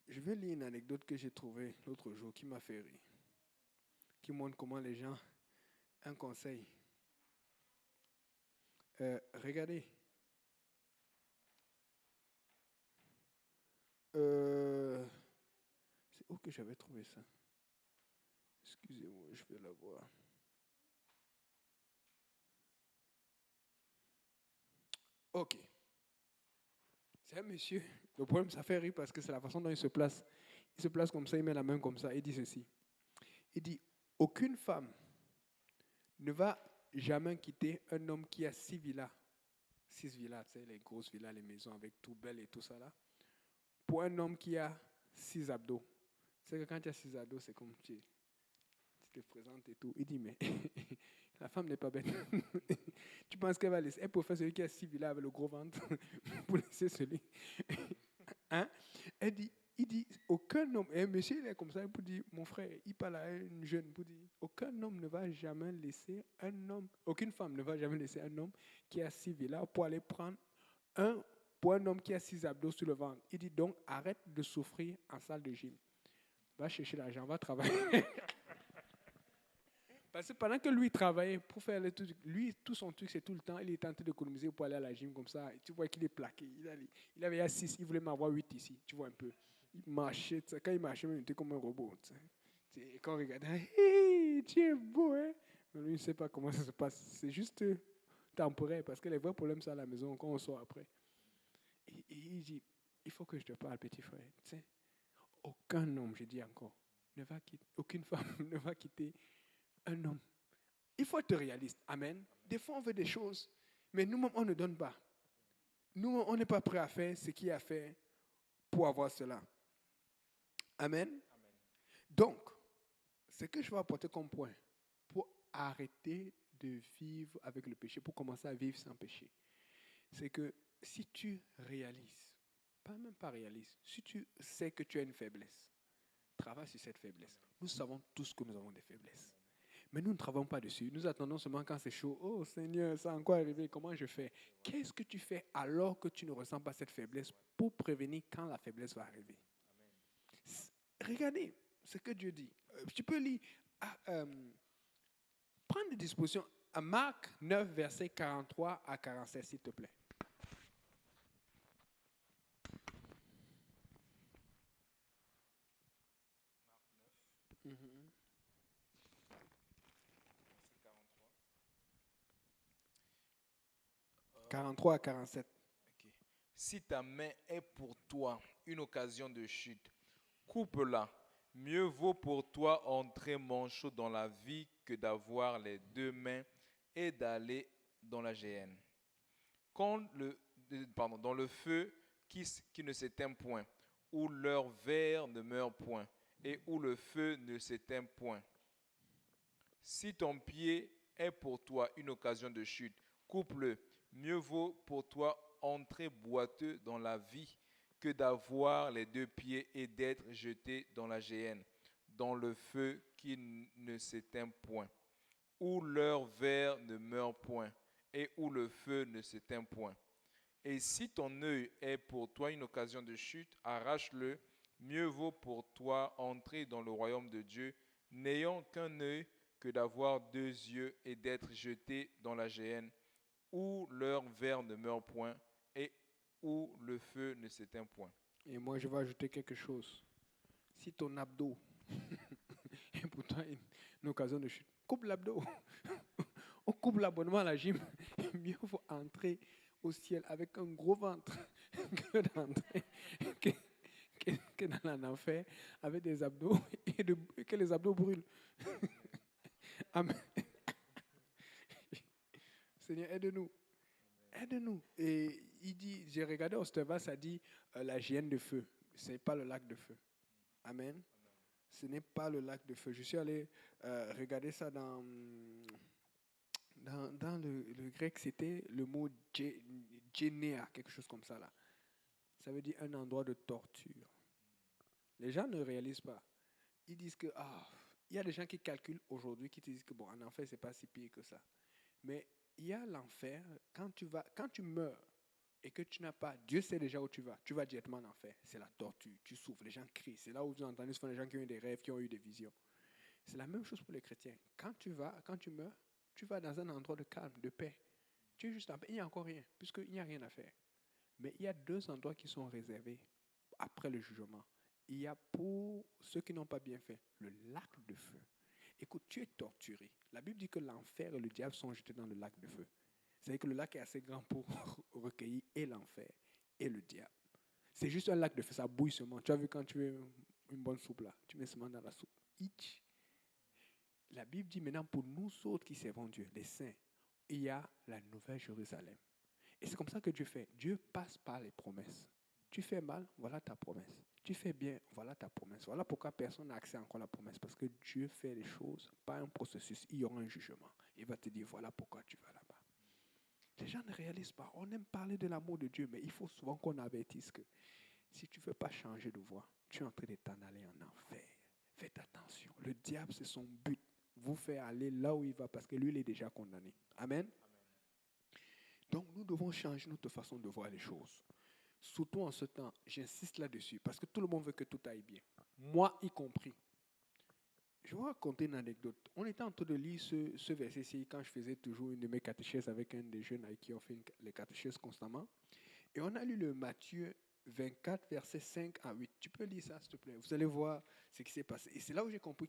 Je vais lire une anecdote que j'ai trouvée l'autre jour qui m'a fait rire. Qui montre comment les gens... Un conseil. Regardez. C'est où que j'avais trouvé ça? Excusez-moi, je vais la voir. Ok. C'est un monsieur. Le problème, ça fait rire parce que c'est la façon dont il se place. Il se place comme ça, il met la main comme ça, il dit ceci. Il dit, aucune femme ne va jamais quitter un homme qui a 6 villas. 6 villas, tu sais, les grosses villas, les maisons avec tout belle et tout ça là. Pour un homme qui a 6 abdos. C'est que quand tu as 6 abdos, c'est comme tu te présentes et tout. Il dit, mais la femme n'est pas bête. Tu penses qu'elle va laisser? Elle peut faire celui qui a 6 villas avec le gros ventre pour laisser celui. Hein? Il dit, aucun homme, et un monsieur il est comme ça, pour dire, mon frère, il parle à une jeune, pour dire, aucun homme ne va jamais laisser un homme, aucune femme ne va jamais laisser un homme qui a 6 villas pour aller prendre pour un homme qui a 6 abdos sur le ventre. Il dit donc, arrête de souffrir en salle de gym. Va chercher l'argent, va travailler. Parce que pendant que lui travaillait pour faire le truc, lui, tout son truc, c'est tout le temps, il est tenté d'économiser pour aller à la gym comme ça. Tu vois qu'il est plaqué. Il avait 6, il voulait m'avoir 8 ici. Tu vois un peu. Il marchait. Quand il marchait, il était comme un robot. Et quand on regardait, hey, tu es beau, hein? Mais lui, il ne sait pas comment ça se passe. C'est juste temporaire parce que les vrais problèmes, c'est à la maison quand on sort après. Et il dit, il faut que je te parle, petit frère. Tu sais, aucun homme, je dis encore, aucune femme ne va quitter un homme. Il faut être réaliste. Amen. Des fois, on veut des choses, mais nous-mêmes, on ne donne pas. Nous, on n'est pas prêt à faire ce qu'il y a à faire pour avoir cela. Amen. Amen. Donc, ce que je vais apporter comme point pour arrêter de vivre avec le péché, pour commencer à vivre sans péché, c'est que si tu réalises, même pas réalises, si tu sais que tu as une faiblesse, travaille sur cette faiblesse. Nous savons tous que nous avons des faiblesses. Mais nous ne travaillons pas dessus. Nous attendons seulement quand c'est chaud. Oh Seigneur, ça a encore arrivé. Comment je fais? Qu'est-ce que tu fais alors que tu ne ressens pas cette faiblesse pour prévenir quand la faiblesse va arriver? Regardez ce que Dieu dit. Tu peux lire, prendre des dispositions à Marc 9, versets 43 à 47, s'il te plaît. Mhm. 43 à 47. Ok. Si ta main est pour toi une occasion de chute, coupe-la. Mieux vaut pour toi entrer manchot dans la vie que d'avoir les deux mains et d'aller dans la géhenne. Dans le feu qui ne s'éteint point, où leur verre ne meurt point, et où le feu ne s'éteint point. Si ton pied est pour toi une occasion de chute, coupe-le. Mieux vaut pour toi entrer boiteux dans la vie que d'avoir les deux pieds et d'être jeté dans la géhenne, dans le feu qui ne s'éteint point, où leur verre ne meurt point, et où le feu ne s'éteint point. Et si ton œil est pour toi une occasion de chute, arrache-le. Mieux vaut pour toi entrer dans le royaume de Dieu, n'ayant qu'un œil, que d'avoir deux yeux et d'être jeté dans la géhenne, où leur verre ne meurt point et où le feu ne s'éteint point. Et moi, je vais ajouter quelque chose. Si ton abdos est pour toi une occasion de chute, coupe l'abdos. On coupe l'abonnement à la gym. Mieux vaut entrer au ciel avec un gros ventre que d'entrer que, que dans l'enfer avec des abdos et que les abdos brûlent. Amen. Seigneur, aide-nous. Aide-nous. Et il dit, j'ai regardé Osteva, ça dit la géhenne de feu. Ce n'est pas le lac de feu. Amen. Ce n'est pas le lac de feu. Je suis allé regarder ça dans le grec, c'était le mot généa, quelque chose comme ça là. Ça veut dire un endroit de torture. Les gens ne réalisent pas. Ils disent que, il y a des gens qui calculent aujourd'hui, qui te disent que, bon, en enfer, c'est pas si pire que ça. Mais il y a l'enfer, quand tu meurs et que tu n'as pas, Dieu sait déjà où tu vas directement en enfer. C'est la torture, tu souffres, les gens crient. C'est là où vous entendez souvent les gens qui ont eu des rêves, qui ont eu des visions. C'est la même chose pour les chrétiens. Quand tu meurs, tu vas dans un endroit de calme, de paix. Tu es juste en paix. Il n'y a encore rien, puisqu'il n'y a rien à faire. Mais il y a deux endroits qui sont réservés après le jugement. Il y a pour ceux qui n'ont pas bien fait, le lac de feu. Écoute, tu es torturé. La Bible dit que l'enfer et le diable sont jetés dans le lac de feu. C'est-à-dire que le lac est assez grand pour recueillir et l'enfer et le diable. C'est juste un lac de feu, ça bouille seulement. Tu as vu quand tu veux une bonne soupe là, tu mets seulement dans la soupe. Itch. La Bible dit maintenant pour nous autres qui servons Dieu, les saints, il y a la nouvelle Jérusalem. Et c'est comme ça que Dieu fait. Dieu passe par les promesses. Tu fais mal, voilà ta promesse. Tu fais bien, voilà ta promesse. Voilà pourquoi personne n'a accès encore à la promesse. Parce que Dieu fait les choses par un processus. Il y aura un jugement. Il va te dire, voilà pourquoi tu vas là-bas. Les gens ne réalisent pas. On aime parler de l'amour de Dieu, mais il faut souvent qu'on avertisse que si tu ne veux pas changer de voie, tu es en train de t'en aller en enfer. Faites attention. Le diable, c'est son but. Vous faire aller là où il va parce que lui, il est déjà condamné. Amen. Donc, nous devons changer notre façon de voir les choses. Surtout en ce temps, j'insiste là-dessus, parce que tout le monde veut que tout aille bien. Moi y compris. Je vais raconter une anecdote. On était en train de lire ce verset-ci quand je faisais toujours une de mes catéchèses avec un des jeunes avec qui on fait les catéchèses constamment. Et on a lu le Matthieu 24, versets 5 à 8. Tu peux lire ça, s'il te plaît. Vous allez voir ce qui s'est passé. Et c'est là où j'ai compris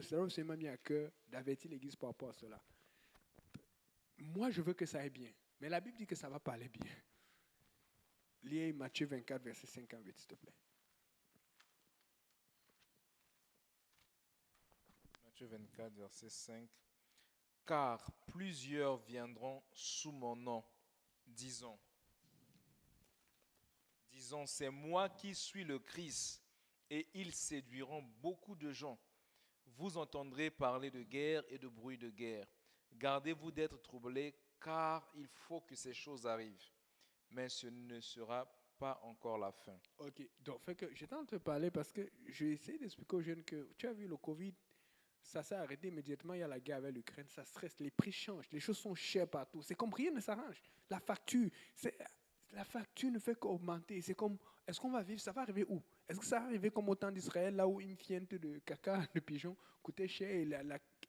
c'est là où c'est m'a mis à cœur d'avertir l'Église par rapport à cela. Moi, je veux que ça aille bien. Mais la Bible dit que ça va pas aller bien. Lis Matthieu 24, verset 5 à 8, s'il te plaît. Matthieu 24, verset 5. Car plusieurs viendront sous mon nom, disant, c'est moi qui suis le Christ, et ils séduiront beaucoup de gens. Vous entendrez parler de guerre et de bruit de guerre. Gardez-vous d'être troublés, car il faut que ces choses arrivent. Mais ce ne sera pas encore la fin. Ok, donc fait que j'étais en train de parler parce que j'ai essayé d'expliquer aux jeunes que tu as vu le Covid, ça s'est arrêté immédiatement, il y a la guerre avec l'Ukraine, ça stresse, les prix changent, les choses sont chères partout. C'est comme rien ne s'arrange. La facture ne fait qu'augmenter. C'est comme, est-ce qu'on va vivre, ça va arriver où? Est-ce que ça va arriver comme au temps d'Israël, là où une fiente de caca, de pigeon coûtait cher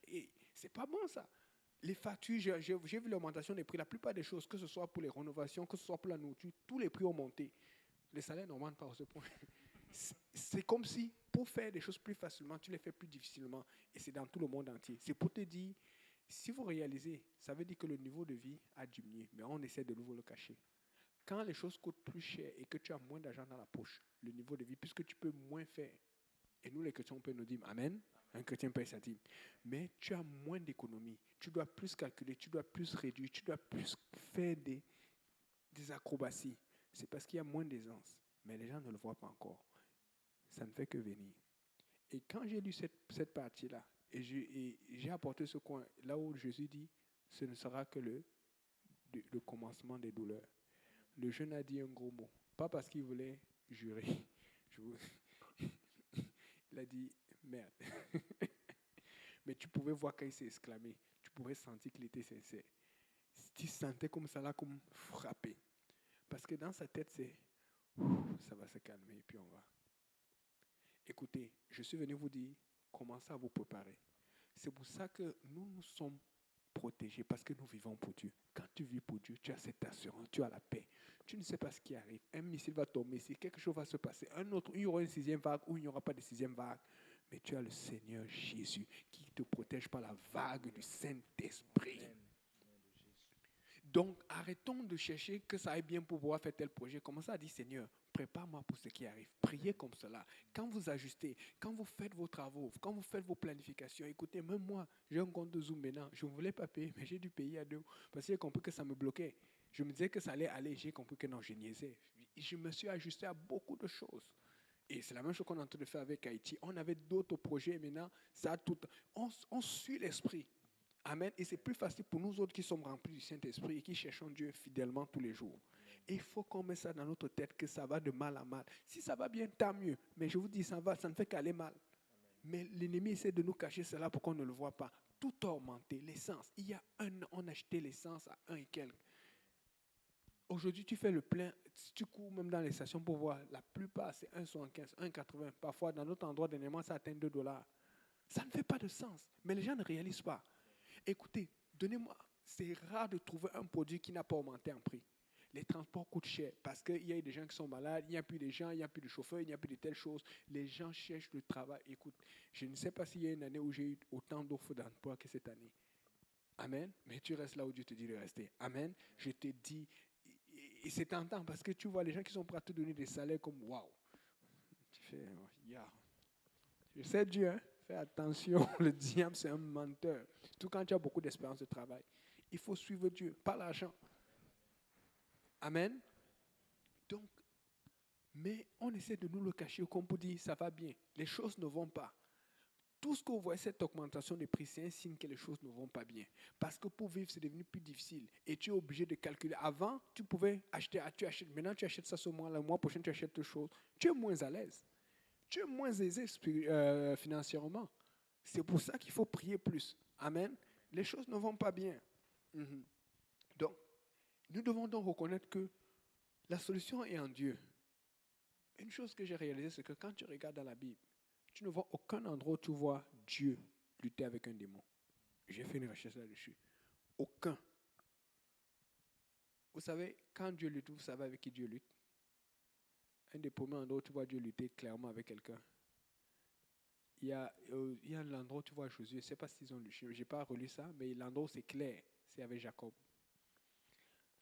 et c'est pas bon ça. Les factures, j'ai vu l'augmentation des prix, la plupart des choses, que ce soit pour les rénovations, que ce soit pour la nourriture, tous les prix ont monté. Les salaires n'augmentent pas à ce point. C'est comme si, pour faire des choses plus facilement, tu les fais plus difficilement. Et c'est dans tout le monde entier. C'est pour te dire, si vous réalisez, ça veut dire que le niveau de vie a diminué, mais on essaie de nouveau le cacher. Quand les choses coûtent plus cher et que tu as moins d'argent dans la poche, le niveau de vie, puisque tu peux moins faire, et nous les chrétiens, on peut nous dire Amen, un chrétien peut être dit, mais tu as moins d'économie, tu dois plus calculer, tu dois plus réduire, tu dois plus faire des acrobaties. C'est parce qu'il y a moins d'aisance, mais les gens ne le voient pas encore. Ça ne fait que venir. Et quand j'ai lu cette partie-là, et j'ai apporté ce coin, là où Jésus dit, ce ne sera que le commencement des douleurs. Le jeune a dit un gros mot. Pas parce qu'il voulait jurer. Il a dit, merde. Mais tu pouvais voir quand il s'est exclamé. Tu pouvais sentir qu'il était sincère. Tu sentais comme ça là, comme frappé. Parce que dans sa tête, c'est, ça va se calmer et puis on va. Écoutez, je suis venu vous dire, commencez à vous préparer. C'est pour ça que nous sommes protégés, parce que nous vivons pour Dieu. Quand tu vis pour Dieu, tu as cette assurance, tu as la paix. Tu ne sais pas ce qui arrive. Un missile va tomber, si quelque chose va se passer. Un autre, il y aura une 6e vague ou il n'y aura pas de 6e vague. Mais tu as le Seigneur Jésus qui te protège par la vague du Saint-Esprit. Donc, arrêtons de chercher que ça aille bien pour pouvoir faire tel projet. Commencez à dire, Seigneur, prépare-moi pour ce qui arrive. Priez comme cela. Quand vous ajustez, quand vous faites vos travaux, quand vous faites vos planifications, écoutez, même moi, j'ai un compte de Zoom maintenant. Je ne voulais pas payer, mais j'ai dû payer à 2. Parce que j'ai compris que ça me bloquait. Je me disais que ça allait aller. J'ai compris que non, je niaisais. Je me suis ajusté à beaucoup de choses. Et c'est la même chose qu'on est en train de faire avec Haïti. On avait d'autres projets maintenant. Ça tout, on suit l'esprit. Amen. Et c'est plus facile pour nous autres qui sommes remplis du Saint-Esprit et qui cherchons Dieu fidèlement tous les jours. Et il faut qu'on mette ça dans notre tête que ça va de mal à mal. Si ça va bien, tant mieux. Mais je vous dis, ça ne fait qu'aller mal. Mais l'ennemi essaie de nous cacher cela pour qu'on ne le voit pas. Tout a augmenté. L'essence. Il y a un an, on achetait l'essence à 1 et quelques. Aujourd'hui, tu fais le plein. Si tu cours même dans les stations pour voir, la plupart, c'est 1,75, 1,80. Parfois, dans d'autres endroits, dernièrement, ça atteint $2. Ça ne fait pas de sens. Mais les gens ne réalisent pas. Écoutez, donnez-moi, c'est rare de trouver un produit qui n'a pas augmenté en prix. Les transports coûtent cher parce qu'il y a des gens qui sont malades, il n'y a plus de gens, il n'y a plus de chauffeurs, il n'y a plus de telles choses. Les gens cherchent le travail. Écoute, je ne sais pas s'il y a une année où j'ai eu autant d'offres d'emploi que cette année. Amen. Mais tu restes là où Dieu te dit de rester. Amen. Je te dis, et c'est tentant parce que tu vois les gens qui sont prêts à te donner des salaires comme waouh. Tu fais, yeah. Je sais Dieu, hein. Fais attention, le diable c'est un menteur. Tout quand tu as beaucoup d'expérience de travail. Il faut suivre Dieu, pas l'argent. Amen. Donc, mais on essaie de nous le cacher comme pour dire ça va bien. Les choses ne vont pas. Tout ce que vous voyez, cette augmentation des prix, c'est un signe que les choses ne vont pas bien. Parce que pour vivre, c'est devenu plus difficile. Et tu es obligé de calculer. Avant, tu pouvais acheter, tu achètes. Maintenant, tu achètes ça ce mois, le mois prochain, tu achètes autre chose. Tu es moins à l'aise. Tu es moins aisé financièrement. C'est pour ça qu'il faut prier plus. Amen. Les choses ne vont pas bien. Donc, nous devons donc reconnaître que la solution est en Dieu. Une chose que j'ai réalisée, c'est que quand tu regardes dans la Bible, tu ne vois aucun endroit où tu vois Dieu lutter avec un démon. J'ai fait une recherche là-dessus. Aucun. Vous savez, quand Dieu lutte, vous savez avec qui Dieu lutte? Un des premiers endroits où tu vois Dieu lutter clairement avec quelqu'un. Il y a l'endroit où tu vois Josué. Je ne sais pas s'ils ont lu. Je n'ai pas relu ça, mais l'endroit où c'est clair, c'est avec Jacob.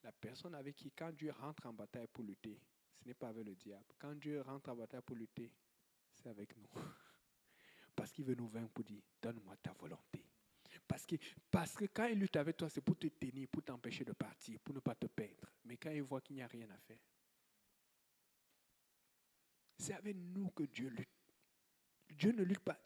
La personne avec qui, quand Dieu rentre en bataille pour lutter, ce n'est pas avec le diable. Quand Dieu rentre en bataille pour lutter, c'est avec nous. Parce qu'il veut nous vaincre pour dire, donne-moi ta volonté. Parce que quand il lutte avec toi, c'est pour te tenir, pour t'empêcher de partir, pour ne pas te perdre. Mais quand il voit qu'il n'y a rien à faire, c'est avec nous que Dieu lutte. Dieu ne lutte pas.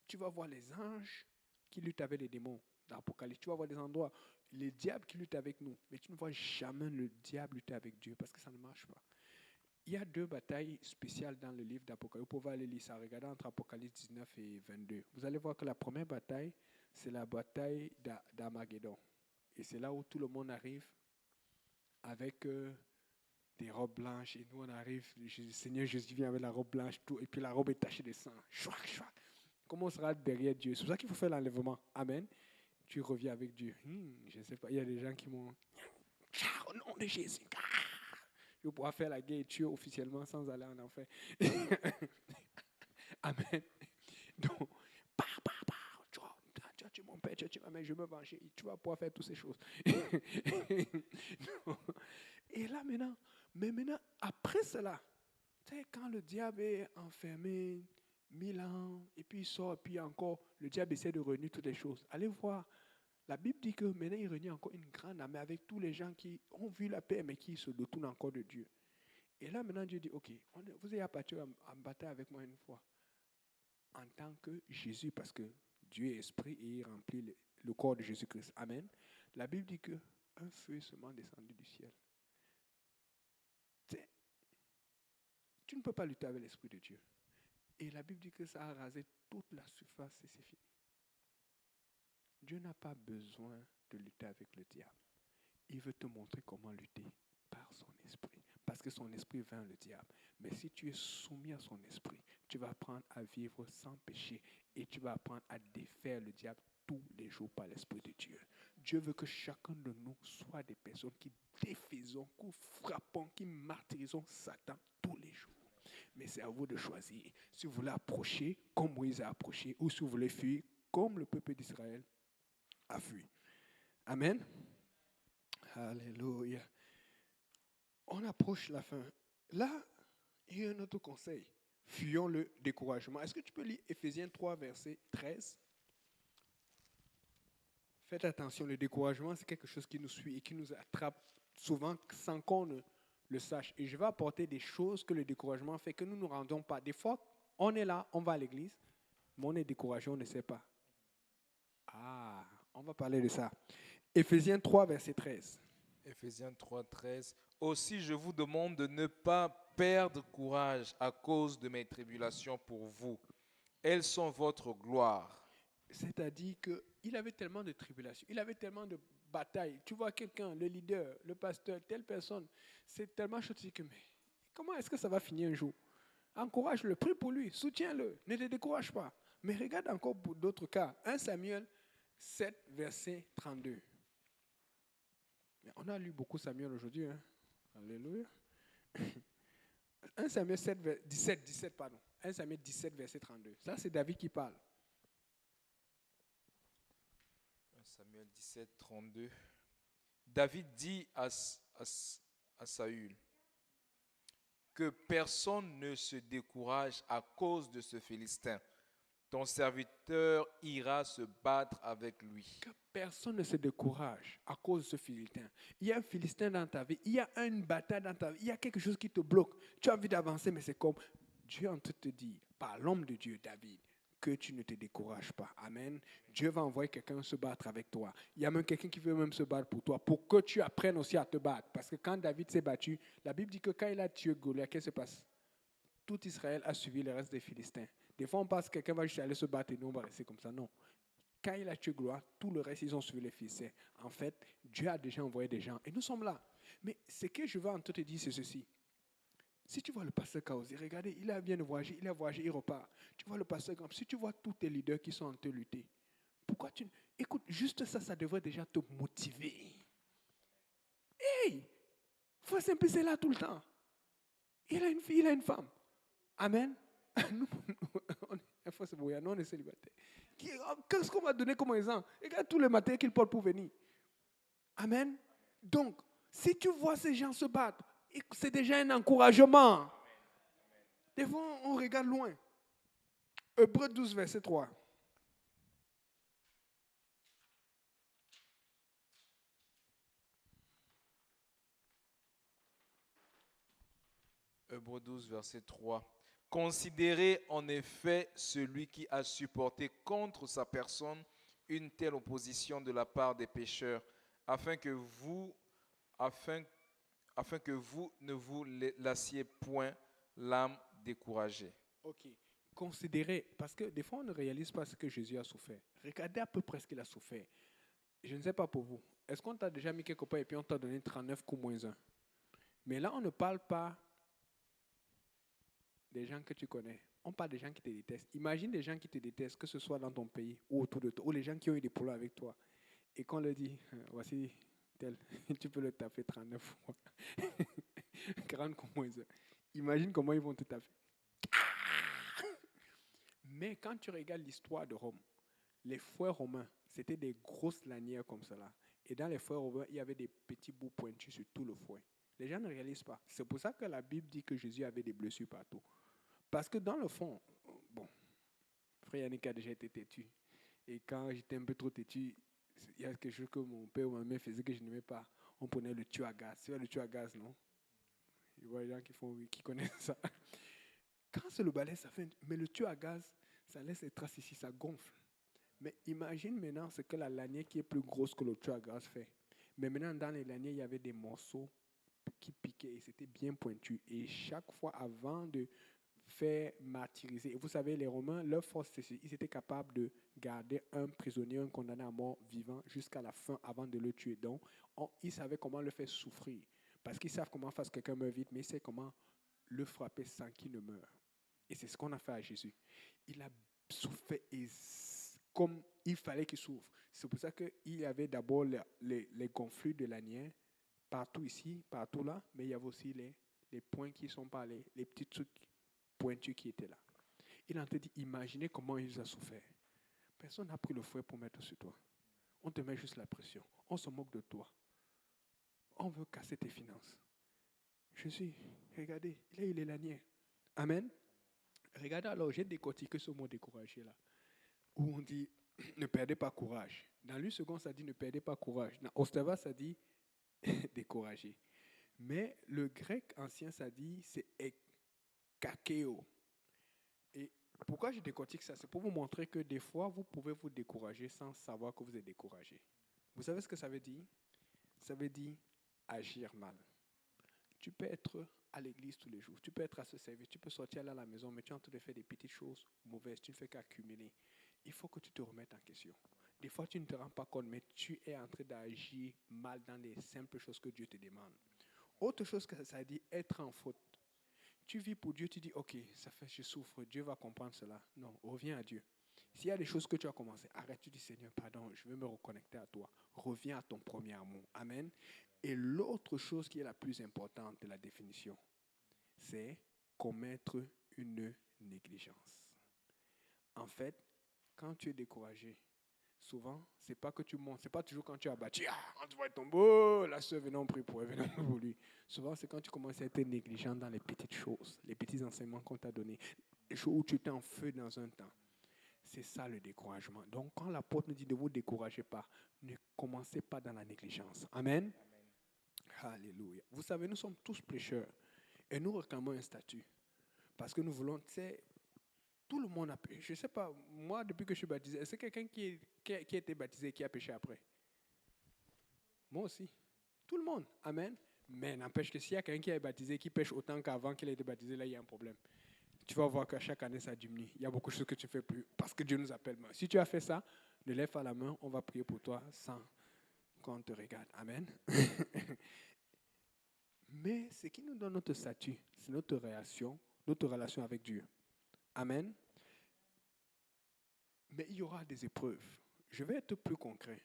Tu vas voir les anges qui luttent avec les démons dans l'Apocalypse. Tu vas voir des endroits, les diables qui luttent avec nous. Mais tu ne vois jamais le diable lutter avec Dieu parce que ça ne marche pas. Il y a 2 batailles spéciales dans le livre d'Apocalypse. Vous pouvez aller lire ça, regarder entre Apocalypse 19 et 22. Vous allez voir que la première bataille, c'est la bataille d'Armageddon. Et c'est là où tout le monde arrive avec des robes blanches. Et nous, on arrive, le Seigneur Jésus vient avec la robe blanche, tout, et puis la robe est tachée de sang. Chouac, chouac. Comment on sera derrière Dieu? C'est pour ça qu'il faut faire l'enlèvement. Amen. Tu reviens avec Dieu. Je ne sais pas, il y a des gens qui m'ont... Au nom de Jésus. Je vais pouvoir faire la guerre et tuer officiellement sans aller en enfer. Amen. Donc, tu as tué mon père, tu as tué ma mère, je me venger. Tu vas pouvoir faire toutes ces choses. Et là maintenant, après cela, tu sais, quand le diable est enfermé 1000 ans, et puis il sort, et puis encore, le diable essaie de réunir toutes les choses. Allez voir, la Bible dit que maintenant il réunit encore une grande armée avec tous les gens qui ont vu la paix, mais qui se détournent encore de Dieu. Et là maintenant, Dieu dit, ok, vous avez abattu en bataille avec moi une fois, en tant que Jésus, parce que Dieu est esprit et il remplit le corps de Jésus-Christ. Amen. La Bible dit qu'un feu est seulement descendu du ciel. Tu ne peux pas lutter avec l'Esprit de Dieu. Et la Bible dit que ça a rasé toute la surface et c'est fini. Dieu n'a pas besoin de lutter avec le diable. Il veut te montrer comment lutter par son esprit. Parce que son esprit vainc le diable. Mais si tu es soumis à son esprit, tu vas apprendre à vivre sans péché et tu vas apprendre à défaire le diable tous les jours par l'Esprit de Dieu. Dieu veut que chacun de nous soit des personnes qui défaisons, qui frappons, qui martyrisons Satan tous les jours. Mais c'est à vous de choisir. Si vous voulez approcher comme Moïse a approché ou si vous voulez fuir comme le peuple d'Israël a fui. Amen. Alléluia. On approche la fin. Là, il y a un autre conseil. Fuyons le découragement. Est-ce que tu peux lire Éphésiens 3, verset 13? Faites attention, le découragement, c'est quelque chose qui nous suit et qui nous attrape souvent sans qu'on ne le sache. Et je vais apporter des choses que le découragement fait, que nous ne nous rendons pas. Des fois, on est là, on va à l'église, mais on est découragé, on ne sait pas. Ah, on va parler de ça. Éphésiens 3, verset 13. Éphésiens 3, 13. Aussi, je vous demande de ne pas perdre courage à cause de mes tribulations pour vous. Elles sont votre gloire. C'est-à-dire qu'il avait tellement de tribulations, il avait tellement de batailles. Tu vois quelqu'un, le leader, le pasteur, telle personne, c'est tellement chaud que mais comment est-ce que ça va finir un jour? Encourage-le, prie pour lui, soutiens-le, ne te décourage pas. Mais regarde encore pour d'autres cas. 1 Samuel 7, verset 32. Mais on a lu beaucoup Samuel aujourd'hui. Hein? Alléluia. 1 Samuel 17, pardon. 1 Samuel 17, verset 32. Ça, c'est David qui parle. 1 Samuel 17, 32. David dit à Saül que personne ne se décourage à cause de ce Philistin. Ton serviteur ira se battre avec lui. Que personne ne se décourage à cause de ce Philistin. Il y a un Philistin dans ta vie, il y a une bataille dans ta vie, il y a quelque chose qui te bloque. Tu as envie d'avancer, mais c'est comme Dieu en train de te dire, par l'homme de Dieu, David, que tu ne te décourages pas. Amen. Dieu va envoyer quelqu'un se battre avec toi. Il y a même quelqu'un qui veut même se battre pour toi, pour que tu apprennes aussi à te battre. Parce que quand David s'est battu, la Bible dit que quand il a tué Goliath, qu'est-ce qui se passe? Tout Israël a suivi le reste des Philistins. Des fois, on pense que quelqu'un va juste aller se battre et nous, on va rester comme ça. Non. Quand il a tué Goliath, tout le reste, ils ont suivi les Philistins. En fait, Dieu a déjà envoyé des gens. Et nous sommes là. Mais ce que je veux en te dire, c'est ceci. Si tu vois le pasteur Kaosi, regardez, il a bien voyagé, il repart. Tu vois le pasteur Gamp, si tu vois tous tes leaders qui sont en train de lutter, pourquoi tu... Écoute, juste ça, ça devrait déjà te motiver. Hey! Frère Saint-Pierre, c'est là tout le temps. Il a une fille, il a une femme. Amen. Nous, on est célibataires. Qu'est-ce qu'on va donner comme exemple? Regarde tous les matins qu'il porte pour venir. Amen. Donc, si tu vois ces gens se battre, c'est déjà un encouragement. Des fois, on regarde loin. Hébreux 12, verset 3. Hébreux 12, verset 3. Considérez en effet celui qui a supporté contre sa personne une telle opposition de la part des pécheurs, afin que vous ne vous lassiez point l'âme découragée. Ok. Considérez, parce que des fois on ne réalise pas ce que Jésus a souffert. Regardez à peu près ce qu'il a souffert. Je ne sais pas pour vous. Est-ce qu'on t'a déjà mis quelque part et puis on t'a donné 39 coups moins 1? Mais là, on ne parle pas des gens que tu connais. On parle des gens qui te détestent. Imagine des gens qui te détestent, que ce soit dans ton pays ou autour de toi, ou les gens qui ont eu des problèmes avec toi. Et qu'on leur dit, voici tel, tu peux le taper 39 fois. 40 comment ça. Imagine comment ils vont te taper. Mais quand tu regardes l'histoire de Rome, les fouets romains, c'était des grosses lanières comme cela. Et dans les fouets romains, il y avait des petits bouts pointus sur tout le fouet. Les gens ne réalisent pas. C'est pour ça que la Bible dit que Jésus avait des blessures partout. Parce que dans le fond, bon, frère Yannick a déjà été têtu. Et quand j'étais un peu trop têtu, il y a quelque chose que mon père ou ma mère faisait que je n'aimais pas. On prenait le tuyau à gaz. Tu vois le tuyau à gaz, non? Je vois les gens qui connaissent ça. Quand c'est le balai, ça fait. Mais le tuyau à gaz, ça laisse les traces ici, ça gonfle. Mais imagine maintenant ce que la lanière qui est plus grosse que le tuyau à gaz fait. Mais maintenant, dans les lanières, il y avait des morceaux qui piquaient et c'était bien pointu. Et chaque fois, avant de faire martyriser, et vous savez, les Romains, leur force, ils étaient capables de garder un prisonnier, un condamné à mort vivant jusqu'à la fin avant de le tuer. Donc, ils savaient comment le faire souffrir. Parce qu'ils savent comment faire que quelqu'un meurt vite, mais ils savent comment le frapper sans qu'il ne meure. Et c'est ce qu'on a fait à Jésus. Il a souffert comme il fallait qu'il souffre. C'est pour ça qu'il y avait d'abord les gonflures de lanière, partout ici, partout là, mais il y avait aussi les points qui sont pas les petits trucs pointus qui étaient là. Il a dit, imaginez comment il a souffert. Personne n'a pris le fouet pour mettre sur toi. On te met juste la pression. On se moque de toi. On veut casser tes finances. Jésus, regardez, il a eu les lanières. Amen. Regardez alors, j'ai décortiqué ce mot découragé là, où on dit ne perdez pas courage. Dans lui second, ça dit ne perdez pas courage. Dans Ostava, ça dit découragé. Mais le grec ancien, ça dit c'est kakeo. Et pourquoi je décortique ça? C'est pour vous montrer que des fois, vous pouvez vous décourager sans savoir que vous êtes découragé. Vous savez ce que ça veut dire? Ça veut dire agir mal. Tu peux être à l'église tous les jours, tu peux être à ce service, tu peux sortir aller à la maison, mais tu es en train de faire des petites choses mauvaises, tu ne fais qu'accumuler. Il faut que tu te remettes en question. Des fois, tu ne te rends pas compte, mais tu es en train d'agir mal dans les simples choses que Dieu te demande. Autre chose que ça dit, être en faute. Tu vis pour Dieu, tu dis, ok, ça fait, je souffre, Dieu va comprendre cela. Non, reviens à Dieu. S'il y a des choses que tu as commencé, arrête, tu dis, Seigneur, pardon, je veux me reconnecter à toi. Reviens à ton premier amour. Amen. Et l'autre chose qui est la plus importante de la définition, c'est commettre une négligence. En fait, quand tu es découragé, souvent, c'est pas que tu montes, c'est pas toujours quand tu as battu, quand tu vas tomber, oh, la soeur venons prier pour elle, venons pour lui. Souvent, c'est quand tu commences à être négligent dans les petites choses, les petits enseignements qu'on t'a donnés, les choses où tu étais en feu dans un temps. C'est ça le découragement. Donc, quand l'apôtre nous dit de vous décourager pas, ne commencez pas dans la négligence. Amen. Alléluia. Vous savez, nous sommes tous pécheurs et nous réclamons un statut. Parce que nous voulons, tu sais, tout le monde a péché. Je ne sais pas, moi, depuis que je suis baptisé, est-ce que quelqu'un qui a été baptisé qui a péché après? Moi aussi. Tout le monde. Amen. Mais n'empêche que s'il y a quelqu'un qui est baptisé qui pêche autant qu'avant qu'il a été baptisé, là, il y a un problème. Tu vas voir qu'à chaque année, ça diminue. Il y a beaucoup de choses que tu ne fais plus parce que Dieu nous appelle. Si tu as fait ça, ne lève pas la main, on va prier pour toi sans qu'on te regarde. Amen. Mais ce qui nous donne notre statut, c'est notre relation avec Dieu. Amen. Mais il y aura des épreuves. Je vais être plus concret.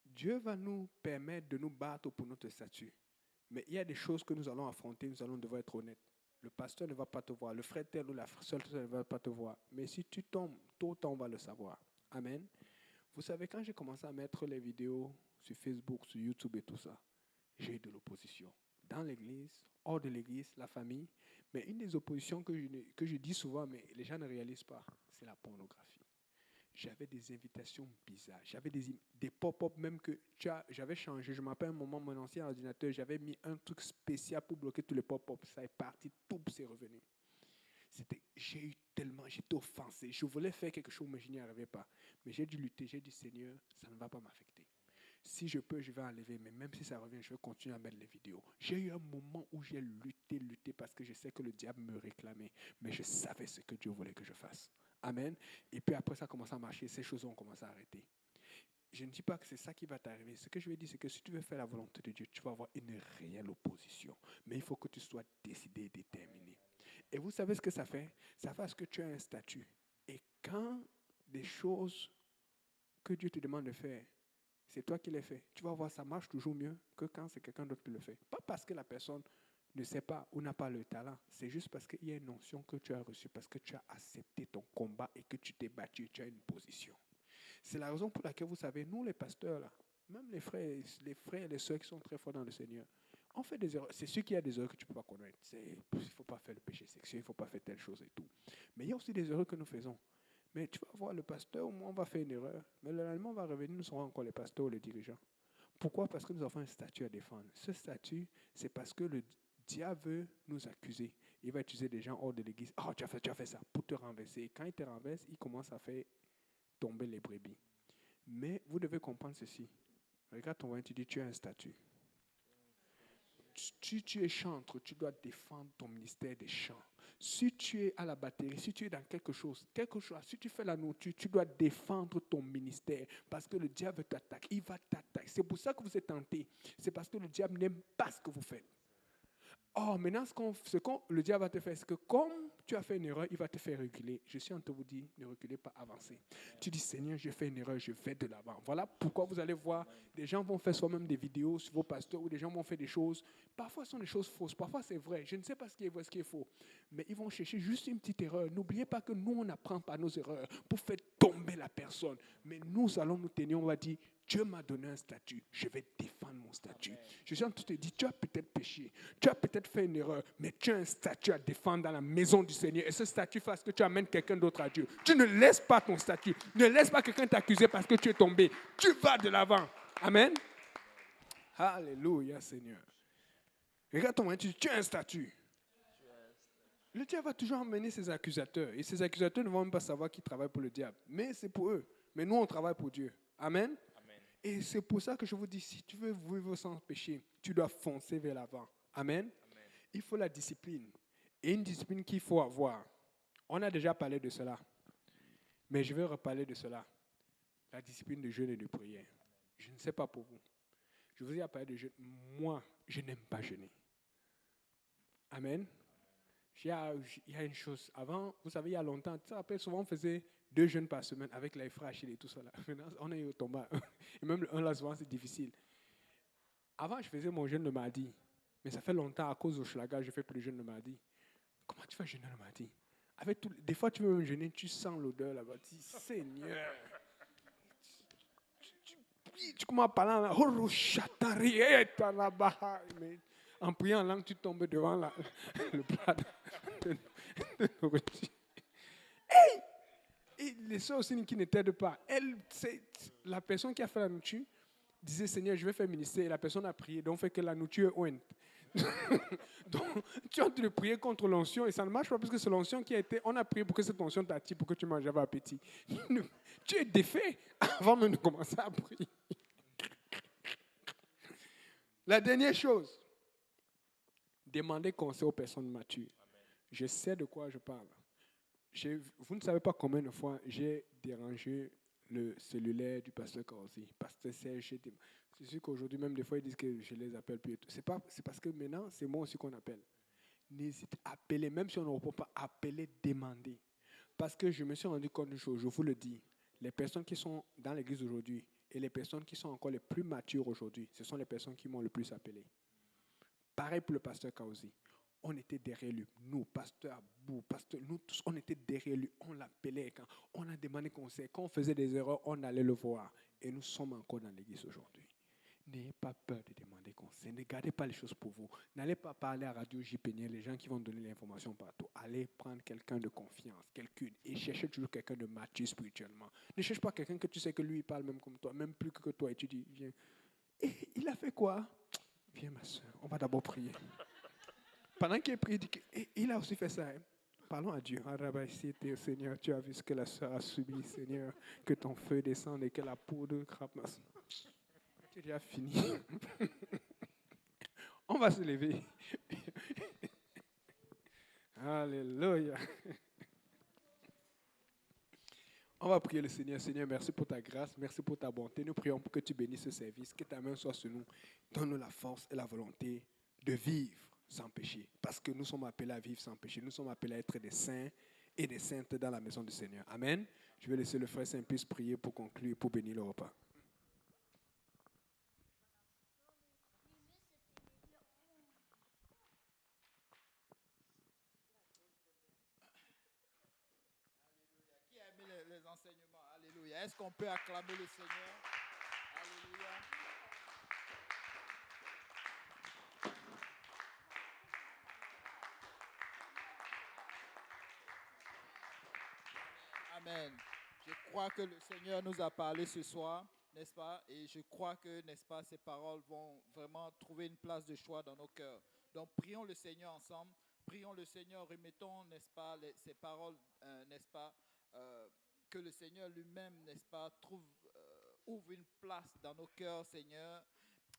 Dieu va nous permettre de nous battre pour notre statut. Mais il y a des choses que nous allons affronter, nous allons devoir être honnêtes. Le pasteur ne va pas te voir, le frère tel ou la sœur ne va pas te voir. Mais si tu tombes, tôt ou tard, on va le savoir. Amen. Vous savez, quand j'ai commencé à mettre les vidéos sur Facebook, sur YouTube et tout ça, j'ai eu de l'opposition. Dans l'église, hors de l'église, la famille. Mais une des oppositions que je dis souvent, mais les gens ne réalisent pas, c'est la pornographie. J'avais des invitations bizarres. J'avais des pop-up même que j'avais changé. Je m'appelle un moment, mon ancien ordinateur, j'avais mis un truc spécial pour bloquer tous les pop-up. Ça est parti, tout c'est revenu. J'ai eu tellement, j'étais offensé. Je voulais faire quelque chose, mais je n'y arrivais pas. Mais j'ai dû lutter, j'ai dit, Seigneur, ça ne va pas m'affecter. Si je peux, je vais enlever, mais même si ça revient, je vais continuer à mettre les vidéos. J'ai eu un moment où j'ai lutté, parce que je sais que le diable me réclamait, mais je savais ce que Dieu voulait que je fasse. Amen. Et puis après, ça a commencé à marcher, ces choses ont commencé à arrêter. Je ne dis pas que c'est ça qui va t'arriver. Ce que je veux dire, c'est que si tu veux faire la volonté de Dieu, tu vas avoir une réelle opposition. Mais il faut que tu sois décidé et déterminé. Et vous savez ce que ça fait? Ça fait à ce que tu as un statut. Et quand des choses que Dieu te demande de faire, c'est toi qui l'as fait. Tu vas voir, ça marche toujours mieux que quand c'est quelqu'un d'autre qui le fait. Pas parce que la personne ne sait pas ou n'a pas le talent. C'est juste parce qu'il y a une notion que tu as reçue, parce que tu as accepté ton combat et que tu t'es battu, tu as une position. C'est la raison pour laquelle, vous savez, nous les pasteurs, là, même les frères et les sœurs qui sont très forts dans le Seigneur, on fait des erreurs. C'est sûr qu'il y a des erreurs que tu ne peux pas connaître. Il ne faut pas faire le péché sexuel, il ne faut pas faire telle chose et tout. Mais il y a aussi des erreurs que nous faisons. Mais tu vas voir le pasteur, moi, on va faire une erreur. Mais le lendemain, on va revenir, nous serons encore les pasteurs ou les dirigeants. Pourquoi? Parce que nous avons un statut à défendre. Ce statut, c'est parce que le diable veut nous accuser. Il va utiliser des gens hors de l'église. Oh, tu as fait ça pour te renverser. Et quand il te renverse, il commence à faire tomber les brebis. Mais vous devez comprendre ceci. Regarde ton voisin, tu dis, tu as un statut. Si tu es chantre, tu dois défendre ton ministère des chants. Si tu es à la batterie, si tu es dans quelque chose, si tu fais la nourriture, tu dois défendre ton ministère parce que le diable t'attaque. Il va t'attaquer. C'est pour ça que vous êtes tentés. C'est parce que le diable n'aime pas ce que vous faites. Oh, maintenant, ce que le diable va te faire, c'est que comme tu as fait une erreur, il va te faire reculer. Je suis en train de vous dire, ne reculez pas, avancez. Tu dis, Seigneur, j'ai fait une erreur, je vais de l'avant. Voilà pourquoi vous allez voir, des gens vont faire soi-même des vidéos sur vos pasteurs ou des gens vont faire des choses. Parfois, ce sont des choses fausses, parfois c'est vrai. Je ne sais pas ce qui est vrai, ce qui est faux. Mais ils vont chercher juste une petite erreur. N'oubliez pas que nous, on n'apprend pas nos erreurs pour faire tomber la personne. Mais nous allons nous tenir, on va dire, Dieu m'a donné un statut, je vais défendre mon statut. Je suis en train de te dire, tu as peut-être péché, tu as peut-être fait une erreur, mais tu as un statut à défendre dans la maison du Seigneur. Et ce statut fasse que tu amènes quelqu'un d'autre à Dieu. Tu ne laisses pas ton statut, ne laisse pas quelqu'un t'accuser parce que tu es tombé. Tu vas de l'avant. Amen. Alléluia, Seigneur. Regarde ton voisin, tu as un statut. Le diable va toujours emmener ses accusateurs. Et ses accusateurs ne vont même pas savoir qu'ils travaillent pour le diable. Mais c'est pour eux. Mais nous, on travaille pour Dieu. Amen. Et c'est pour ça que je vous dis, si tu veux vivre sans péché, tu dois foncer vers l'avant. Amen. Il faut la discipline. Et une discipline qu'il faut avoir. On a déjà parlé de cela. Mais je vais reparler de cela. La discipline de jeûne et de prière. Je ne sais pas pour vous. Je vous ai parlé de jeûne. Moi, je n'aime pas jeûner. Amen. Il y a une chose. Avant, vous savez, il y a longtemps, tu te rappelles, souvent on faisait 2 jeûnes par semaine avec les frères Achille et tout ça. Là. Maintenant, on est au tomba. Et même un là, souvent, c'est difficile. Avant, je faisais mon jeûne le mardi. Mais ça fait longtemps, à cause du Schlaga, je ne fais plus le jeûne le mardi. Comment tu fais jeûner le mardi? Des fois, tu veux même jeûner, tu sens l'odeur là-bas. Tu dis, Seigneur. Tu commences à parler là. En priant en langue, tu tombes devant le plat de nourriture. Hey! Et les soeurs aussi qui ne t'aident pas. La personne qui a fait la nourriture disait, Seigneur, je vais faire ministère. Et la personne a prié, donc fait que la nourriture est ointe. Donc, tu as de prier contre l'onction et ça ne marche pas parce que c'est l'onction qui a été. On a prié pour que cette onction t'attire, pour que tu manges avec appétit. Tu es défait avant même de commencer à prier. La dernière chose, demandez conseil aux personnes matures. Je sais de quoi je parle. Vous ne savez pas combien de fois j'ai dérangé le cellulaire du pasteur Kaosi. Pasteur Serge, c'est sûr qu'aujourd'hui, même des fois, ils disent que je les appelle plus. C'est parce que maintenant, c'est moi aussi qu'on appelle. N'hésitez à appeler, même si on ne répond pas, appeler, demander. Parce que je me suis rendu compte d'une chose, je vous le dis, les personnes qui sont dans l'église aujourd'hui et les personnes qui sont encore les plus matures aujourd'hui, ce sont les personnes qui m'ont le plus appelé. Pareil pour le pasteur Kaosi. On était derrière lui. Nous, pasteur Abou, pasteur, nous tous, on était derrière lui. On l'appelait. Quand on a demandé conseil, quand on faisait des erreurs, on allait le voir. Et nous sommes encore dans l'église aujourd'hui. N'ayez pas peur de demander conseil. Ne gardez pas les choses pour vous. N'allez pas parler à Radio JPN, les gens qui vont donner l'information partout. Allez prendre quelqu'un de confiance, quelqu'un, et cherchez toujours quelqu'un de mature spirituellement. Ne cherche pas quelqu'un que tu sais que lui, il parle même comme toi, même plus que toi, et tu dis, viens. Et il a fait quoi? Viens, ma soeur, on va d'abord prier. Pendant qu'il prie, il a aussi fait ça. Hein. Parlons à Dieu. Seigneur, tu as vu ce que la soeur a subi, Seigneur, que ton feu descende et que la poudre crappe. Tu as déjà fini. On va se lever. Alléluia. On va prier le Seigneur. Seigneur, merci pour ta grâce, merci pour ta bonté. Nous prions pour que tu bénisses ce service, que ta main soit sur nous. Donne-nous la force et la volonté de vivre sans péché. Parce que nous sommes appelés à vivre sans péché. Nous sommes appelés à être des saints et des saintes dans la maison du Seigneur. Amen. Je vais laisser le frère Saint-Puce prier pour conclure, pour bénir le repas. enseignements. Alléluia. Est-ce qu'on peut acclamer le Seigneur? Alléluia. Amen. Je crois que le Seigneur nous a parlé ce soir, n'est-ce pas? Et je crois que, n'est-ce pas, ces paroles vont vraiment trouver une place de choix dans nos cœurs. Donc, prions le Seigneur ensemble. Prions le Seigneur, remettons, n'est-ce pas, ces paroles, n'est-ce pas, que le Seigneur lui-même, n'est-ce pas, ouvre une place dans nos cœurs, Seigneur,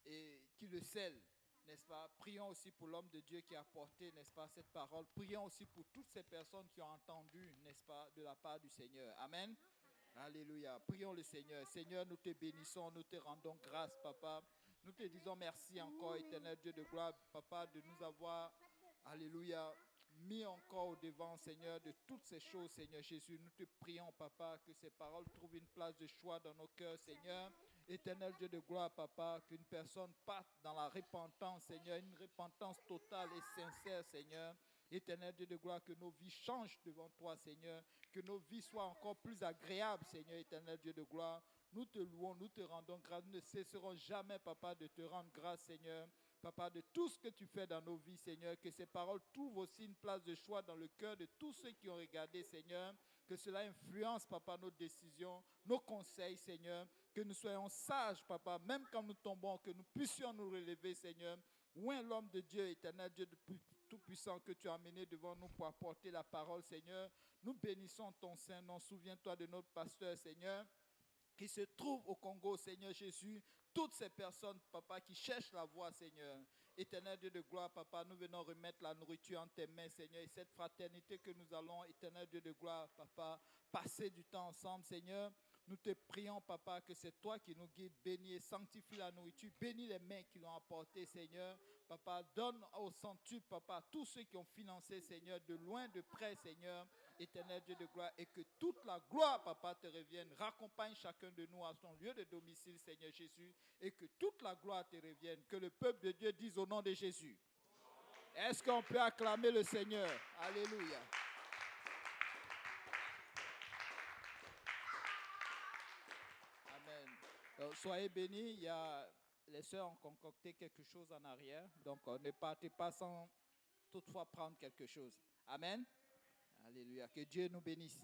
et qu'il le scelle. N'est-ce pas? Prions aussi pour l'homme de Dieu qui a porté, n'est-ce pas, cette parole. Prions aussi pour toutes ces personnes qui ont entendu, n'est-ce pas, de la part du Seigneur. Amen. Alléluia. Prions le Seigneur. Seigneur, nous te bénissons, nous te rendons grâce, Papa. Nous te disons merci encore, éternel Dieu de gloire, Papa, de nous avoir, alléluia, mis encore au devant, Seigneur, de toutes ces choses, Seigneur Jésus. Nous te prions, Papa, que ces paroles trouvent une place de choix dans nos cœurs, Seigneur. Éternel Dieu de gloire, Papa, qu'une personne parte dans la repentance, Seigneur, une repentance totale et sincère, Seigneur. Éternel Dieu de gloire, que nos vies changent devant toi, Seigneur. Que nos vies soient encore plus agréables, Seigneur, éternel Dieu de gloire. Nous te louons, nous te rendons grâce. Nous ne cesserons jamais, Papa, de te rendre grâce, Seigneur. Papa, de tout ce que tu fais dans nos vies, Seigneur. Que ces paroles trouvent aussi une place de choix dans le cœur de tous ceux qui ont regardé, Seigneur. Que cela influence, Papa, nos décisions, nos conseils, Seigneur. Que nous soyons sages, Papa, même quand nous tombons, que nous puissions nous relever, Seigneur. Où est l'homme de Dieu, éternel Dieu tout-puissant, que tu as amené devant nous pour apporter la parole, Seigneur. Nous bénissons ton Saint-Nom. Souviens-toi de notre pasteur, Seigneur, qui se trouve au Congo, Seigneur Jésus. Toutes ces personnes, Papa, qui cherchent la voie, Seigneur. Éternel Dieu de gloire, Papa, nous venons remettre la nourriture en tes mains, Seigneur. Et cette fraternité que nous allons, éternel Dieu de gloire, Papa, passer du temps ensemble, Seigneur. Nous te prions, Papa, que c'est toi qui nous guides. Bénis et sanctifie la nourriture. Bénis les mains qui l'ont apportée, Seigneur. Papa, donne au centuple, Papa, tous ceux qui ont financé, Seigneur, de loin, de près, Seigneur. Éternel Dieu de gloire. Et que toute la gloire, Papa, te revienne. Raccompagne chacun de nous à son lieu de domicile, Seigneur Jésus. Et que toute la gloire te revienne. Que le peuple de Dieu dise au nom de Jésus. Est-ce qu'on peut acclamer le Seigneur? Alléluia. Amen. Donc, soyez bénis. Les sœurs ont concocté quelque chose en arrière. Donc, ne partez pas sans toutefois prendre quelque chose. Amen. Alléluia. Que Dieu nous bénisse.